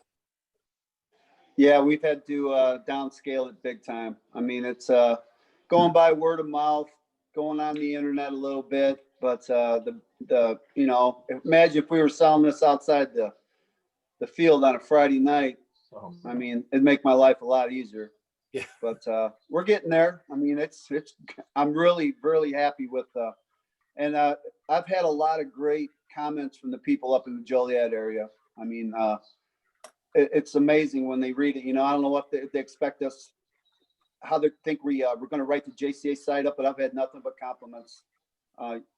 Speaker 5: Yeah, we've had to downscale it big time. I mean, it's going by word of mouth, going on the internet a little bit, but the you know, imagine if we were selling this outside the field on a Friday night. I mean, it'd make my life a lot easier.
Speaker 3: Yeah.
Speaker 5: But we're getting there. I mean, I'm really, really happy with and I've had a lot of great comments from the people up in the Joliet area. I mean, it's amazing when they read it. You know, I don't know what they expect us, how they think we're going to write the JCA site up, but I've had nothing but compliments.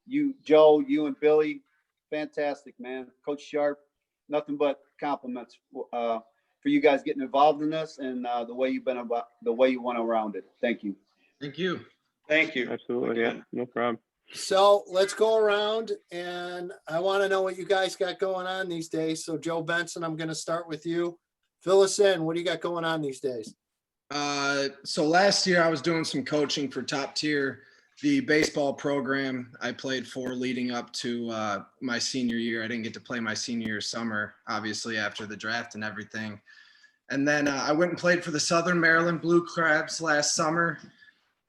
Speaker 5: You, Joe, you and Billy, fantastic, man. Coach Sharp, nothing but compliments for you guys getting involved in this and the way you went around it. Thank you.
Speaker 6: Thank you.
Speaker 2: Thank you.
Speaker 4: Absolutely. Yeah, no problem.
Speaker 3: So let's go around, and I want to know what you guys got going on these days. So Joe Benson, I'm going to start with you. Fill us in. What do you got going on these days?
Speaker 6: So last year I was doing some coaching for Top Tier, the baseball program I played for leading up to my senior year. I didn't get to play my senior year summer, obviously after the draft and everything. And then I went and played for the Southern Maryland Blue Crabs last summer.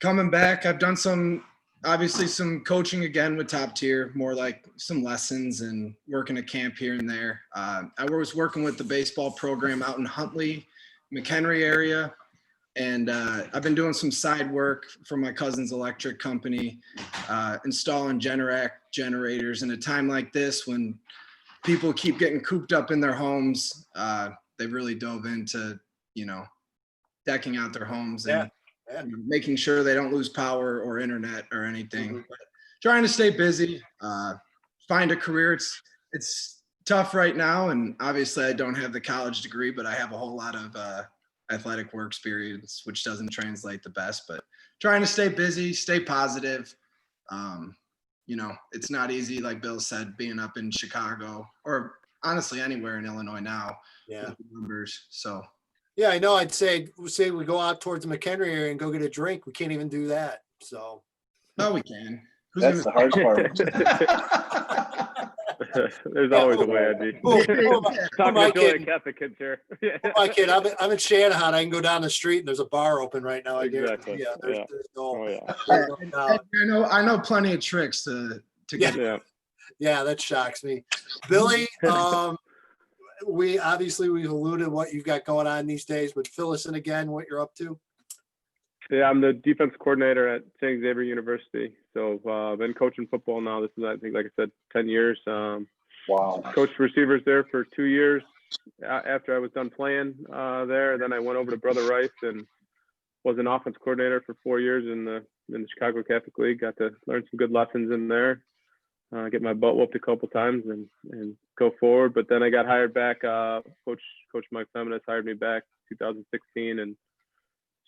Speaker 6: Coming back, I've done some coaching again with Top Tier, more like some lessons and working a camp here and there. I was working with the baseball program out in Huntley, McHenry area. And I've been doing some side work for my cousin's electric company, installing Generac generators. In a time like this, when people keep getting cooped up in their homes, they really dove into, decking out their homes and making sure they don't lose power or internet or anything. But trying to stay busy, find a career. It's tough right now, and obviously I don't have the college degree, but I have a whole lot of athletic work experience, which doesn't translate the best, but trying to stay busy, stay positive. It's not easy, like Bill said, being up in Chicago or honestly anywhere in Illinois now.
Speaker 3: Yeah.
Speaker 6: With the numbers. So
Speaker 3: yeah, I know. I'd say we go out towards the McHenry area and go get a drink. We can't even do that. So
Speaker 6: no, we can.
Speaker 5: That's the hard part.
Speaker 4: There's always a way, Eddie. Talking
Speaker 3: my
Speaker 4: to Julia
Speaker 3: kid?
Speaker 4: Catholic kids here.
Speaker 3: My kid, I'm in Shanahan. I can go down the street and there's a bar open right now.
Speaker 4: Exactly.
Speaker 3: Yeah, there's no.
Speaker 4: Oh yeah.
Speaker 3: There's no doubt.
Speaker 6: I know plenty of tricks to get.
Speaker 4: Yeah.
Speaker 3: Yeah, that shocks me. Billy, we've alluded what you've got going on these days, but fill us in again what you're up to.
Speaker 4: Yeah, I'm the defense coordinator at St. Xavier University. So I've been coaching football now. This is, I think, like I said, 10 years.
Speaker 5: Wow.
Speaker 4: Coached receivers there for 2 years after I was done playing there. Then I went over to Brother Rice and was an offense coordinator for 4 years in the Chicago Catholic League. Got to learn some good lessons in there. Get my butt whooped a couple times and go forward. But then I got hired back. Coach Mike Feminist hired me back 2016 and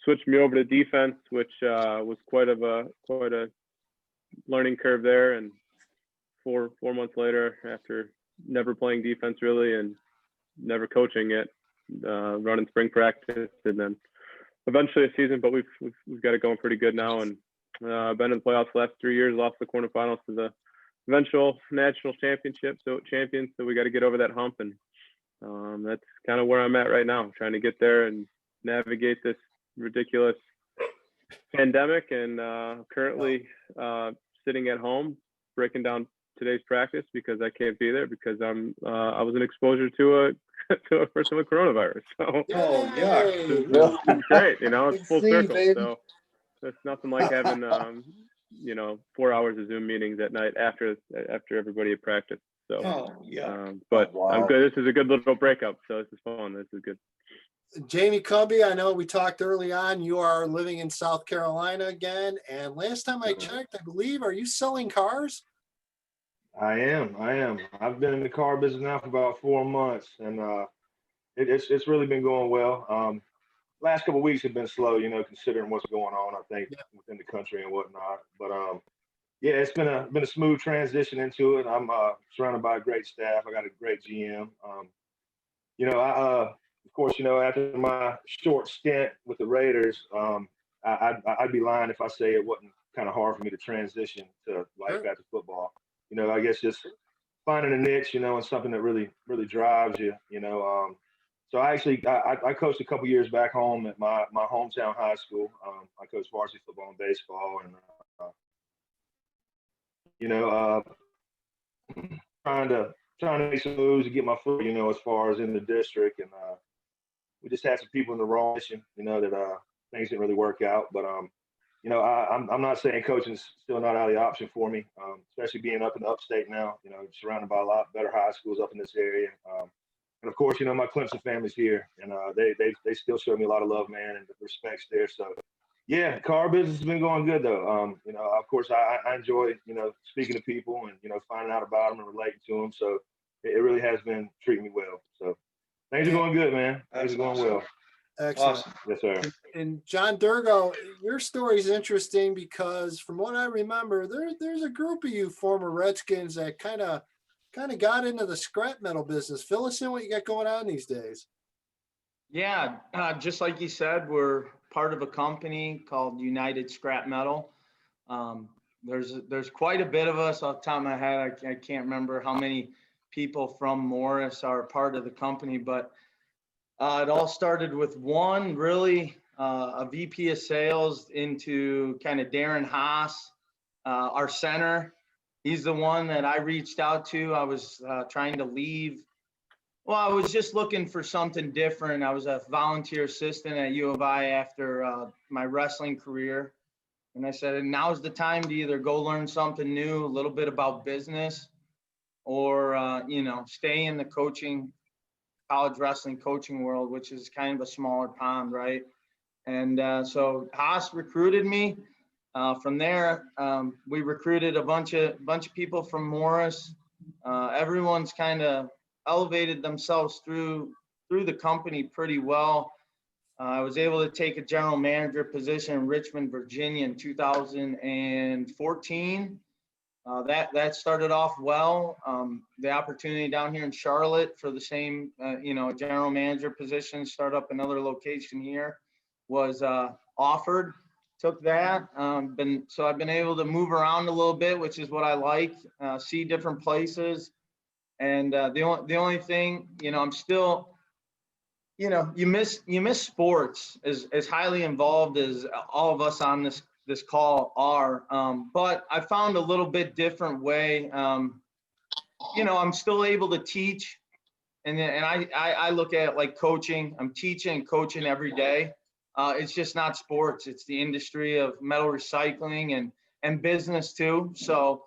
Speaker 4: switched me over to defense, which was quite a learning curve there. And four months later, after never playing defense really and never coaching it, running spring practice and then eventually a season, but we've got it going pretty good now. And I've been in the playoffs the last 3 years, lost the quarterfinals to the eventual national championship, so champions. So we got to get over that hump, and that's kind of where I'm at right now, trying to get there and navigate this ridiculous pandemic. And currently sitting at home breaking down today's practice because I can't be there because I was an exposure to a person with coronavirus. So it's great, it's full circle.
Speaker 5: Baby.
Speaker 4: So it's nothing like having 4 hours of Zoom meetings at night after everybody had practiced. So but
Speaker 5: Wow.
Speaker 4: I'm good. This is a good little breakup. So this is fun. This is good.
Speaker 3: Jamie Cumbie, I know we talked early on. You are living in South Carolina again, and last time I checked, I believe, are you selling cars?
Speaker 1: I am. I've been in the car business now for about 4 months, and it's really been going well. Last couple of weeks have been slow, considering what's going on, I think, within the country and whatnot. But yeah, it's been a smooth transition into it. I'm surrounded by a great staff. I got a great GM. Of course, after my short stint with the Raiders, I'd be lying if I say it wasn't kind of hard for me to transition to life after football. I guess just finding a niche, and something that really, really drives you, So I coached a couple years back home at my hometown high school. I coached varsity football and baseball, and trying to make some moves to get my foot, as far as in the district. And we just had some people in the wrong position, that things didn't really work out. But I'm not saying coaching's still not out of the option for me, especially being up in the upstate now. Surrounded by a lot better high schools up in this area. And of course, my Clemson family's here, and they still show me a lot of love, man, and the respect's there. So, yeah, car business has been going good though. Of course, I enjoy speaking to people and finding out about them and relating to them. So it really has been treating me well. So things are going good, man. Things are going well.
Speaker 3: Excellent.
Speaker 2: Awesome.
Speaker 1: Yes, sir.
Speaker 3: And John Dergo, your story is interesting because from what I remember, there's a group of you former Redskins that kind of got into the scrap metal business. Fill us in what you got going on these days.
Speaker 7: Yeah, just like you said, we're part of a company called United Scrap Metal. There's quite a bit of us. Off the top of my head, I can't remember how many people from Morris are part of the company, but it all started with one really a VP of sales into kind of Darren Haas, our center. He's the one that I reached out to. I was trying to leave. Well, I was just looking for something different. I was a volunteer assistant at U of I after my wrestling career. And I said, now's the time to either go learn something new, a little bit about business, or, stay in the coaching, college wrestling coaching world, which is kind of a smaller pond, right? And so Haas recruited me. From there, we recruited a bunch of people from Morris. Everyone's kind of elevated themselves through the company pretty well. I was able to take a general manager position in Richmond, Virginia in 2014. That started off well. The opportunity down here in Charlotte for the same, general manager position, start up another location here, was offered. Took that. I've been able to move around a little bit, which is what I like. See different places. And the only thing, I'm still, you miss sports as highly involved as all of us on this call are. But I found a little bit different way. I'm still able to teach, and I look at it like coaching. I'm teaching and coaching every day. It's just not sports. It's the industry of metal recycling and business too. So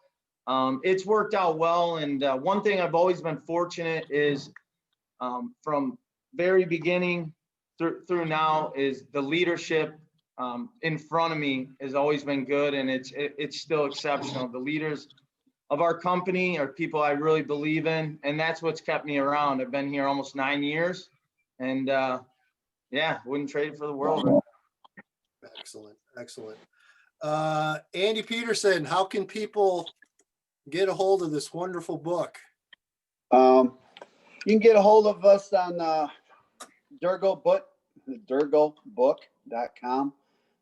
Speaker 7: it's worked out well. And one thing I've always been fortunate is from very beginning through now is the leadership in front of me has always been good, and it's still exceptional. The leaders of our company are people I really believe in, and that's what's kept me around. I've been here almost 9 years, and wouldn't trade it for the world.
Speaker 3: Excellent. Andy Peterson, how can people get a hold of this wonderful book?
Speaker 5: You can get a hold of us on dergobook.com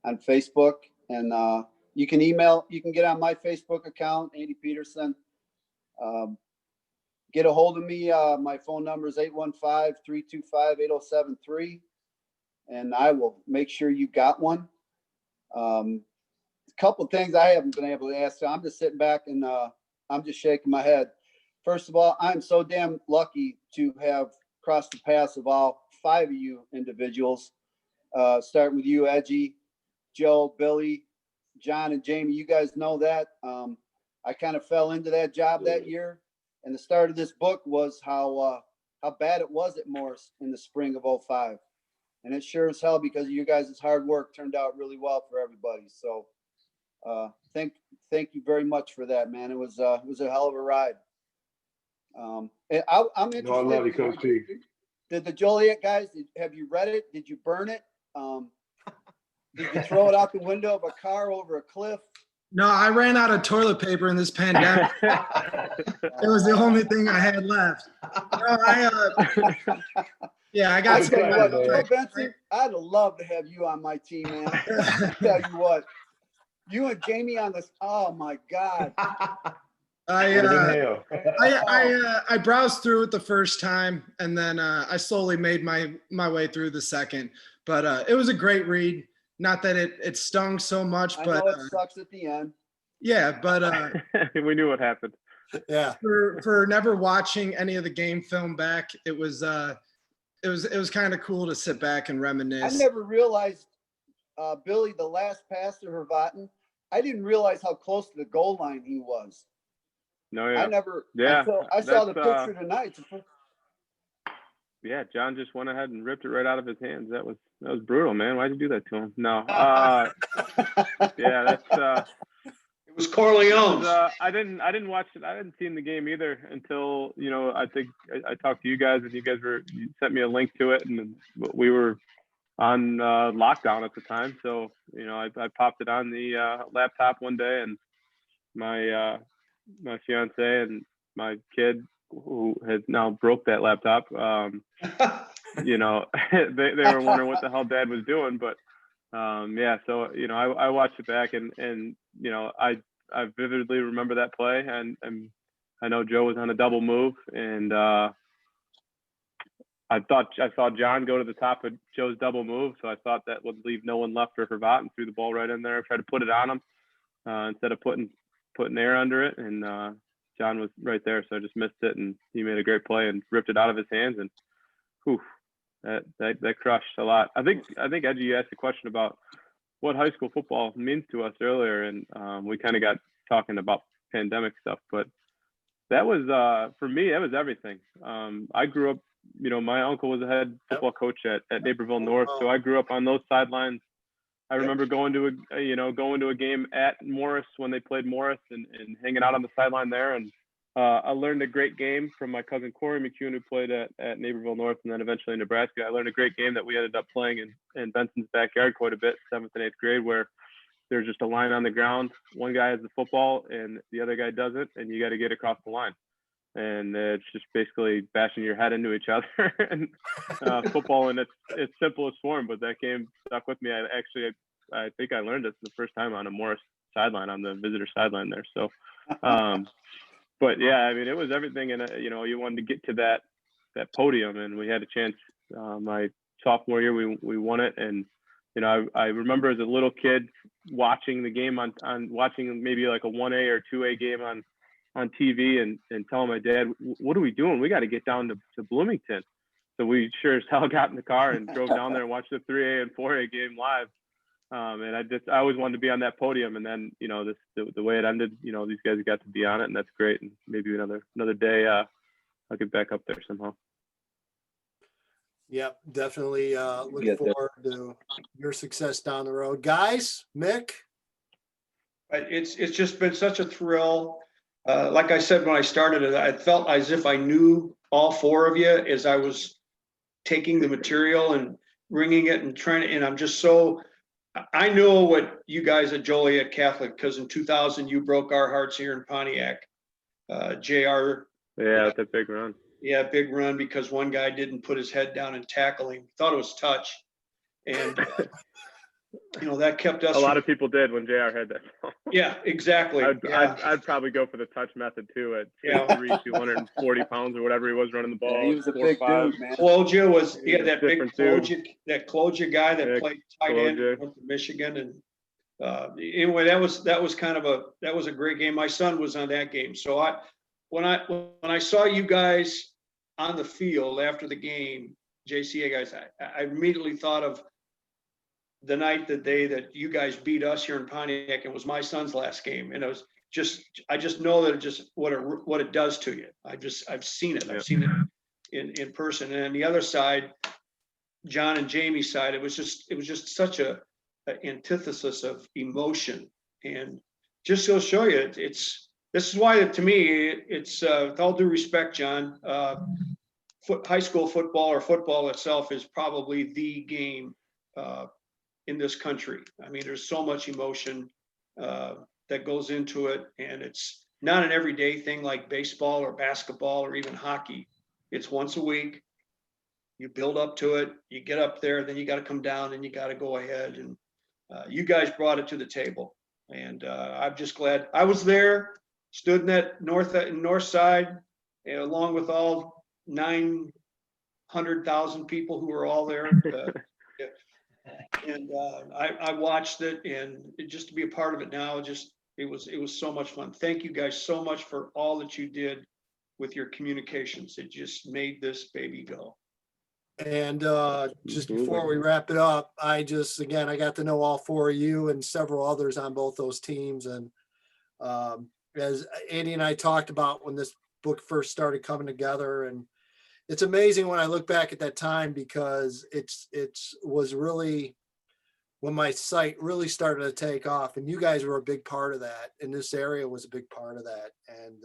Speaker 5: on Facebook, and you can get on my Facebook account, Andy Peterson. Get a hold of me. My phone number is 815-325-8073, and I will make sure you got one. A couple things I haven't been able to ask. So I'm just sitting back and I'm just shaking my head. First of all, I'm so damn lucky to have crossed the paths of all 5 of you individuals, starting with you, Edgy, Joe, Billy, John, and Jamie. You guys know that. I kind of fell into that job that year, and the start of this book was how bad it was at Morris in the spring of 05. And it sure as hell, because of you guys' hard work, turned out really well for everybody. So thank you very much for that, man. It was a hell of a ride. I'm interested.
Speaker 1: No, I love you, Coach P.
Speaker 5: Did the Joliet guys, have you read it? Did you burn it? Did you throw it out the window of a car over a cliff?
Speaker 6: No, I ran out of toilet paper in this pandemic. It was the only thing I had left. No, I got
Speaker 5: I tell you what, Joe Benson, I'd love to have you on my team, man. I tell you what, you and Jamie on this. Oh my God.
Speaker 6: I browsed through it the first time, and then I slowly made my way through the second. But it was a great read. Not that it stung so much, but
Speaker 5: I know it sucks at the end.
Speaker 6: Yeah, but
Speaker 4: we knew what happened.
Speaker 3: Yeah.
Speaker 6: For never watching any of the game film back, it was kind of cool to sit back and reminisce.
Speaker 5: I never realized, Billy, the last pass to Hervatin, I didn't realize how close to the goal line he was.
Speaker 4: No, yeah.
Speaker 5: I saw the picture tonight.
Speaker 4: Yeah, John just went ahead and ripped it right out of his hands. That was brutal, man. Why'd you do that to him? No. Yeah, that's
Speaker 2: it was Corleone's.
Speaker 4: I didn't watch it. I didn't see the game either until, I think I talked to you guys, and you sent me a link to it, and we were on lockdown at the time. So, I popped it on the laptop one day, and my fiance and my kid, who has now broke that laptop, you know, they were wondering what the hell Dad was doing. But yeah, so you know, I watched it back, and you know, I vividly remember that play, and I know Joe was on a double move, and I saw John go to the top of Joe's double move, so I thought that would leave no one left for Hervat, and threw the ball right in there, tried to put it on him instead of putting air under it, and John was right there, so I just missed it, and he made a great play and ripped it out of his hands, and whew, that crushed a lot. I think Edgy, you asked a question about what high school football means to us earlier, and we kind of got talking about pandemic stuff, but that was for me, that was everything. I grew up, you know, my uncle was a head football coach at Naperville North, so I grew up on those sidelines. I remember going to a game at Morris when they played Morris, and hanging out on the sideline there, and I learned a great game from my cousin Corey McKeon, who played at Naperville North and then eventually in Nebraska. I learned a great game that we ended up playing in Benson's backyard quite a bit, 7th and 8th grade, where there's just a line on the ground. One guy has the football and the other guy doesn't, and you got to get across the line. And it's just basically bashing your head into each other. And football in its simplest form, but that game stuck with me. I think I learned it the first time on a Morris sideline, on the visitor sideline there. So, but yeah, I mean, it was everything. And you know, you wanted to get to that podium, and we had a chance. My sophomore year, we won it, and you know, I remember as a little kid watching the game on watching maybe like a 1A or 2A game on TV, and telling my dad, what are we doing? We got to get down to Bloomington. So we sure as hell got in the car and drove down there and watched the 3A and 4A game live. And I always wanted to be on that podium. And then, you know, the way it ended, you know, these guys got to be on it, and that's great. And maybe another day I'll get back up there somehow.
Speaker 3: Yep, definitely looking forward to your success down the road. Guys, Mick?
Speaker 2: It's just been such a thrill. Like I said, when I started it, I felt as if I knew all four of you as I was taking the material and bringing it and trying to, and I'm just so, I know what you guys at Joliet Catholic, because in 2000, you broke our hearts here in Pontiac. JR.
Speaker 4: Yeah, that's a big run.
Speaker 2: Yeah, big run, because one guy didn't put his head down and tackle him. Thought it was touch. And, you know, that kept us.
Speaker 4: A lot of people did when JR had that.
Speaker 2: Yeah, exactly.
Speaker 4: I'd probably go for the touch method too at 6'3", 240 pounds or whatever he was running the ball.
Speaker 5: Yeah, he was a big dude, man.
Speaker 2: Kloja was, yeah, that big
Speaker 4: Kloja
Speaker 2: guy that played tight end, went to Michigan. And anyway, that was kind of a great game. My son was on that game. So when I saw you guys on the field after the game, JCA guys, I immediately thought of the night, the day that you guys beat us here in Pontiac. It was my son's last game, and it was I just know that it just what it does to you. I've seen it. I've seen it in person. And on the other side, John and Jamie's side, it was just such a antithesis of emotion. And just to show you, this is why, to me, it's with all due respect, John, high school football, or football itself, is probably the game in this country. I mean, there's so much emotion that goes into it, and it's not an everyday thing like baseball or basketball or even hockey. It's once a week. You build up to it, you get up there, then you got to come down, and you got to go ahead. And you guys brought it to the table, and I'm just glad I was there, stood in that north side, and along with all 900,000 people who were all there. And I watched it, and just to be a part of it now, it was so much fun. Thank you guys so much for all that you did with your communications. It just made this baby go.
Speaker 3: And just before we wrap it up, I got to know all four of you and several others on both those teams. And as Andy and I talked about when this book first started coming together, and it's amazing when I look back at that time, because it was really when my site really started to take off, and you guys were a big part of that, and this area was a big part of that. And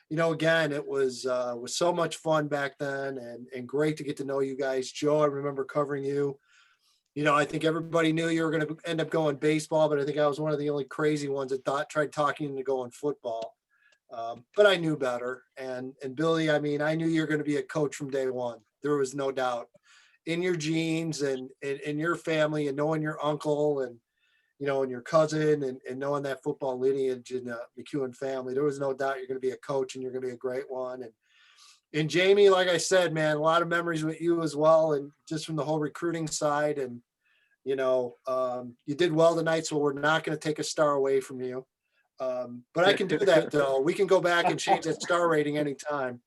Speaker 3: you know, again, it was so much fun back then, and great to get to know you guys. Joe, I remember covering you. You know, I think everybody knew you were going to end up going baseball, but I think I was one of the only crazy ones that tried talking into going football. But I knew better. And Billy, I mean, I knew you were going to be a coach from day one. There was no doubt. in your genes and in your family, and knowing your uncle and, you know, and your cousin, and knowing that football lineage in the McKeon family. There was no doubt you're going to be a coach and you're going to be a great one. And Jamie, like I said, man, a lot of memories with you as well. And just from the whole recruiting side, and, you know, you did well tonight, so we're not going to take a star away from you. But I can do that though. We can go back and change that star rating anytime.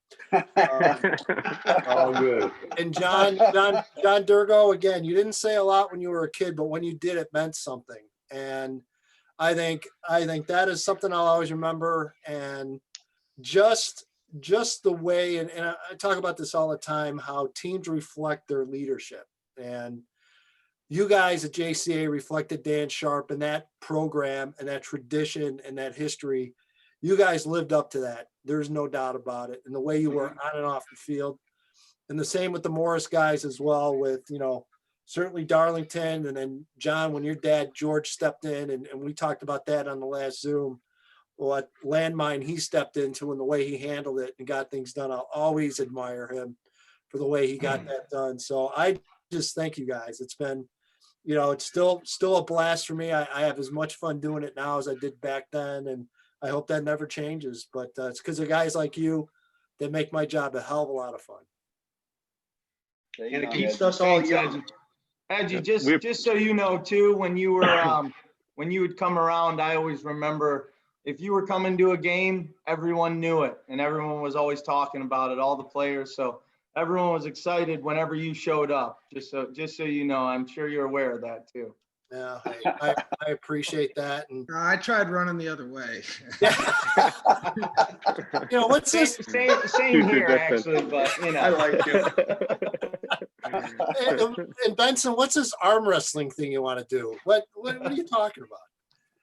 Speaker 1: All good.
Speaker 3: And John Dergo, again, you didn't say a lot when you were a kid, but when you did, it meant something. And I think that is something I'll always remember. And just the way, and I talk about this all the time, how teams reflect their leadership. And you guys at JCA reflected Dan Sharp and that program and that tradition and that history. You guys lived up to that. There's no doubt about it. And the way you were on and off the field. And the same with the Morris guys as well, with, you know, certainly Darlington. And then John, when your dad, George, stepped in, and we talked about that on the last Zoom, what landmine he stepped into and the way he handled it and got things done. I'll always admire him for the way he got that done. So I just thank you guys. It's been, you know, it's still a blast for me. I have as much fun doing it now as I did back then. And I hope that never changes, but it's because of guys like you that make my job a hell of a lot of fun.
Speaker 2: And it keeps us all young.
Speaker 7: Edgy, just so you know too, when you were when you would come around, I always remember if you were coming to a game, everyone knew it and everyone was always talking about it, all the players. So everyone was excited whenever you showed up. Just so you know, I'm sure you're aware of that too.
Speaker 3: Yeah, I appreciate that. And
Speaker 6: I tried running the other way.
Speaker 3: you know, what's this?
Speaker 7: Same here, actually, but you know.
Speaker 2: I like it.
Speaker 3: And Benson, what's this arm wrestling thing you want to do? What are you talking about?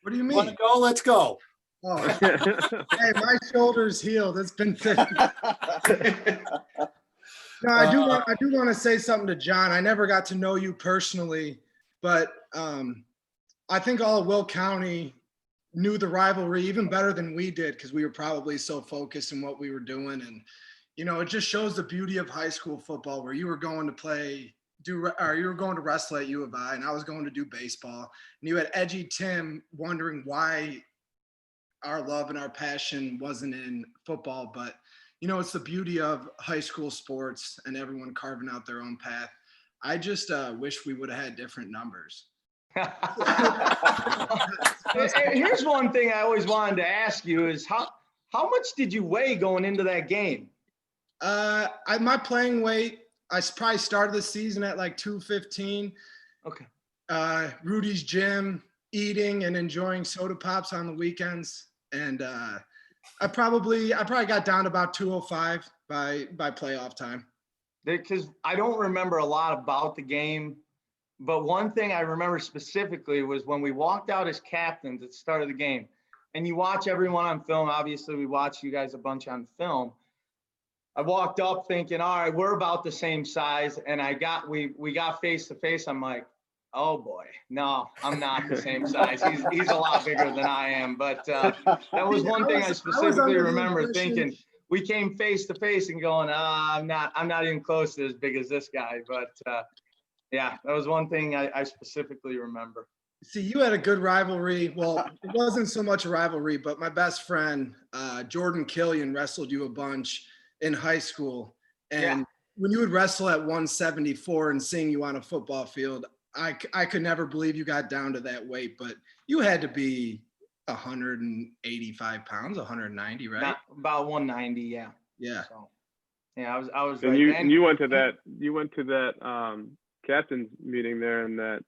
Speaker 6: What do you
Speaker 3: Want to
Speaker 6: mean?
Speaker 3: go? Let's go.
Speaker 6: Oh, hey, my shoulder's healed. It's been fixed. No, I do want to say something to John. I never got to know you personally, but I think all of Will County knew the rivalry even better than we did because we were probably so focused in what we were doing. And, you know, it just shows the beauty of high school football where you were going to you were going to wrestle at U of I and I was going to do baseball. And you had Edgy Tim wondering why our love and our passion wasn't in football. But, you know, it's the beauty of high school sports and everyone carving out their own path. I just wish we would have had different numbers.
Speaker 7: Here's one thing I always wanted to ask you is how much did you weigh going into that game?
Speaker 6: My playing weight, I probably started the season at like 215.
Speaker 7: Okay.
Speaker 6: Rudy's gym, eating and enjoying soda pops on the weekends. And I probably got down to about 205 by playoff time.
Speaker 7: Because I don't remember a lot about the game, but one thing I remember specifically was when we walked out as captains at the start of the game, and you watch everyone on film. Obviously, we watched you guys a bunch on film. I walked up thinking, all right, we're about the same size, and we got face to face. I'm like, oh boy, no, I'm not the same size. He's a lot bigger than I am. But that was one thing I specifically remember thinking. We came face to face and going, I'm not even close to as big as this guy. But yeah, that was one thing I specifically remember.
Speaker 6: See, you had a good rivalry. Well, it wasn't so much a rivalry, but my best friend, Jordan Killian, wrestled you a bunch in high school. And when you would wrestle at 174 and seeing you on a football field, I could never believe you got down to that weight, but you had to be 185 pounds, 190, right?
Speaker 7: About 190, yeah.
Speaker 6: Yeah.
Speaker 7: So, yeah, I was.
Speaker 4: And
Speaker 7: like,
Speaker 4: you went to that captain's meeting there in that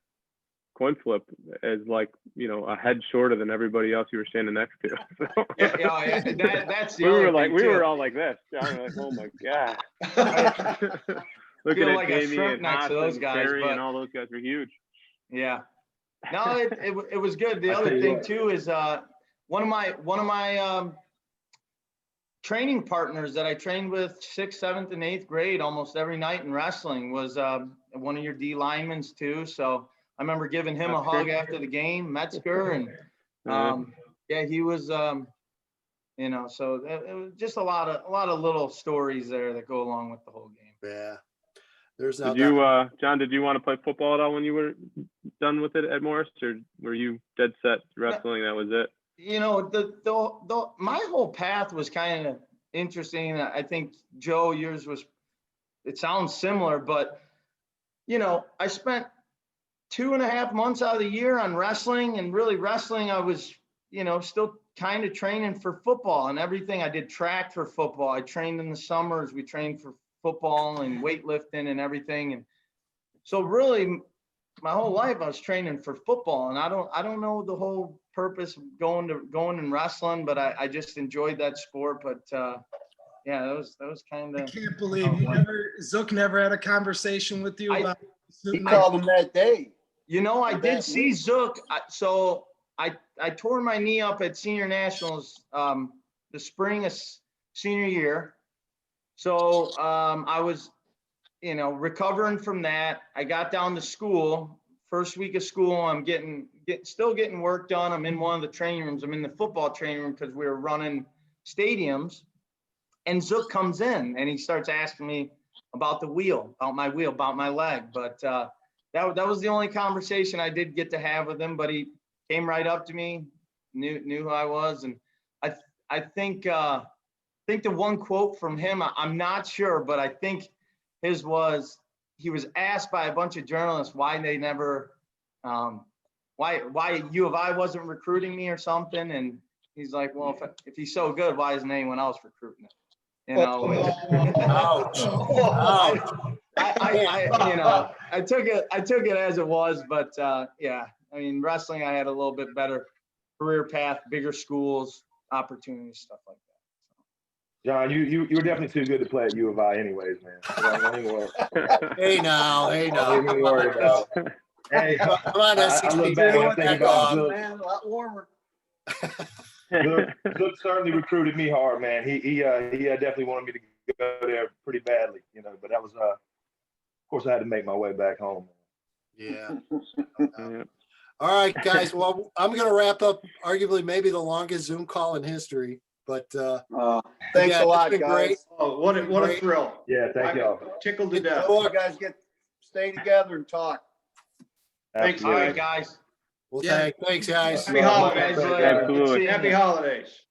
Speaker 4: coin flip as like, you know, a head shorter than everybody else you were standing next to. So.
Speaker 7: Yeah, that's the
Speaker 4: we
Speaker 7: other
Speaker 4: were like,
Speaker 7: thing
Speaker 4: we
Speaker 7: too.
Speaker 4: were all like this. I was like, oh my god. Looking
Speaker 7: Feel
Speaker 4: at
Speaker 7: like a
Speaker 4: Jamie
Speaker 7: shrimp
Speaker 4: and
Speaker 7: next to
Speaker 4: Haas
Speaker 7: those
Speaker 4: and
Speaker 7: guys,
Speaker 4: Terry
Speaker 7: but
Speaker 4: and all those guys were huge.
Speaker 7: Yeah. No, it was good. The other thing too is one of my training partners that I trained with 6th, 7th, and 8th grade almost every night in wrestling was one of your D linemen too. So I remember giving him a hug after the game, Metzger, and yeah, he was you know, so it was just a lot of little stories there that go along with the whole game.
Speaker 3: Yeah. There's no
Speaker 4: Did you,
Speaker 3: doubt.
Speaker 4: John, did you want to play football at all when you were done with it at Morris, or were you dead set wrestling? That was it?
Speaker 7: You know, my whole path was kind of interesting. I think, Joe, yours was, it sounds similar, but, you know, I spent 2.5 months out of the year on wrestling, and really wrestling, I was, you know, still kind of training for football and everything. I did track for football. I trained in the summers. We trained for football and weightlifting and everything. And so really my whole life I was training for football, and I don't know the whole purpose of going and wrestling, but I just enjoyed that sport. But yeah, that was kind
Speaker 6: I
Speaker 7: of.
Speaker 6: can't believe Zook never had a conversation with you about.
Speaker 5: He called him that day.
Speaker 7: You know, I did see Zook. So I tore my knee up at senior nationals the spring of senior year. So I was, you know, recovering from that. I got down to school. First week of school, I'm still getting work done. I'm in one of the training rooms. I'm in the football training room because we were running stadiums. And Zook comes in and he starts asking me about the wheel, about my leg. But that was the only conversation I did get to have with him. But he came right up to me, knew who I was, and I think the one quote from him, I'm not sure, but I think his was, he was asked by a bunch of journalists why they never, why U of I wasn't recruiting me or something, and he's like, well, if he's so good, why isn't anyone else recruiting him? You know.
Speaker 3: Ouch. Ouch.
Speaker 7: I you know, I took it as it was, but yeah, I mean, wrestling, I had a little bit better career path, bigger schools, opportunities, stuff like that.
Speaker 1: John, you were definitely too good to play at U of I anyways, man. Don't even worry.
Speaker 3: Hey now.
Speaker 1: Don't even worry about it. Hey,
Speaker 3: Come on,
Speaker 1: I look back and I think about Zook.
Speaker 5: Man, a lot warmer.
Speaker 1: Zook certainly recruited me hard, man. He definitely wanted me to go there pretty badly, you know. But that was, of course, I had to make my way back home.
Speaker 3: Yeah.
Speaker 4: Yeah.
Speaker 3: All right, guys. Well, I'm going to wrap up arguably maybe the longest Zoom call in history. But
Speaker 5: Thanks
Speaker 3: yeah,
Speaker 5: a lot,
Speaker 3: it's been
Speaker 5: guys.
Speaker 3: great.
Speaker 2: Oh, what a thrill.
Speaker 1: Yeah, thank y'all.
Speaker 2: Tickled to death.
Speaker 5: You guys stay together and talk.
Speaker 2: Thanks,
Speaker 7: All
Speaker 1: Absolutely.
Speaker 7: right, guys.
Speaker 3: Well,
Speaker 6: Yeah.
Speaker 3: thanks, guys.
Speaker 2: Happy holidays.
Speaker 7: Absolutely.
Speaker 4: Absolutely.
Speaker 2: Happy holidays.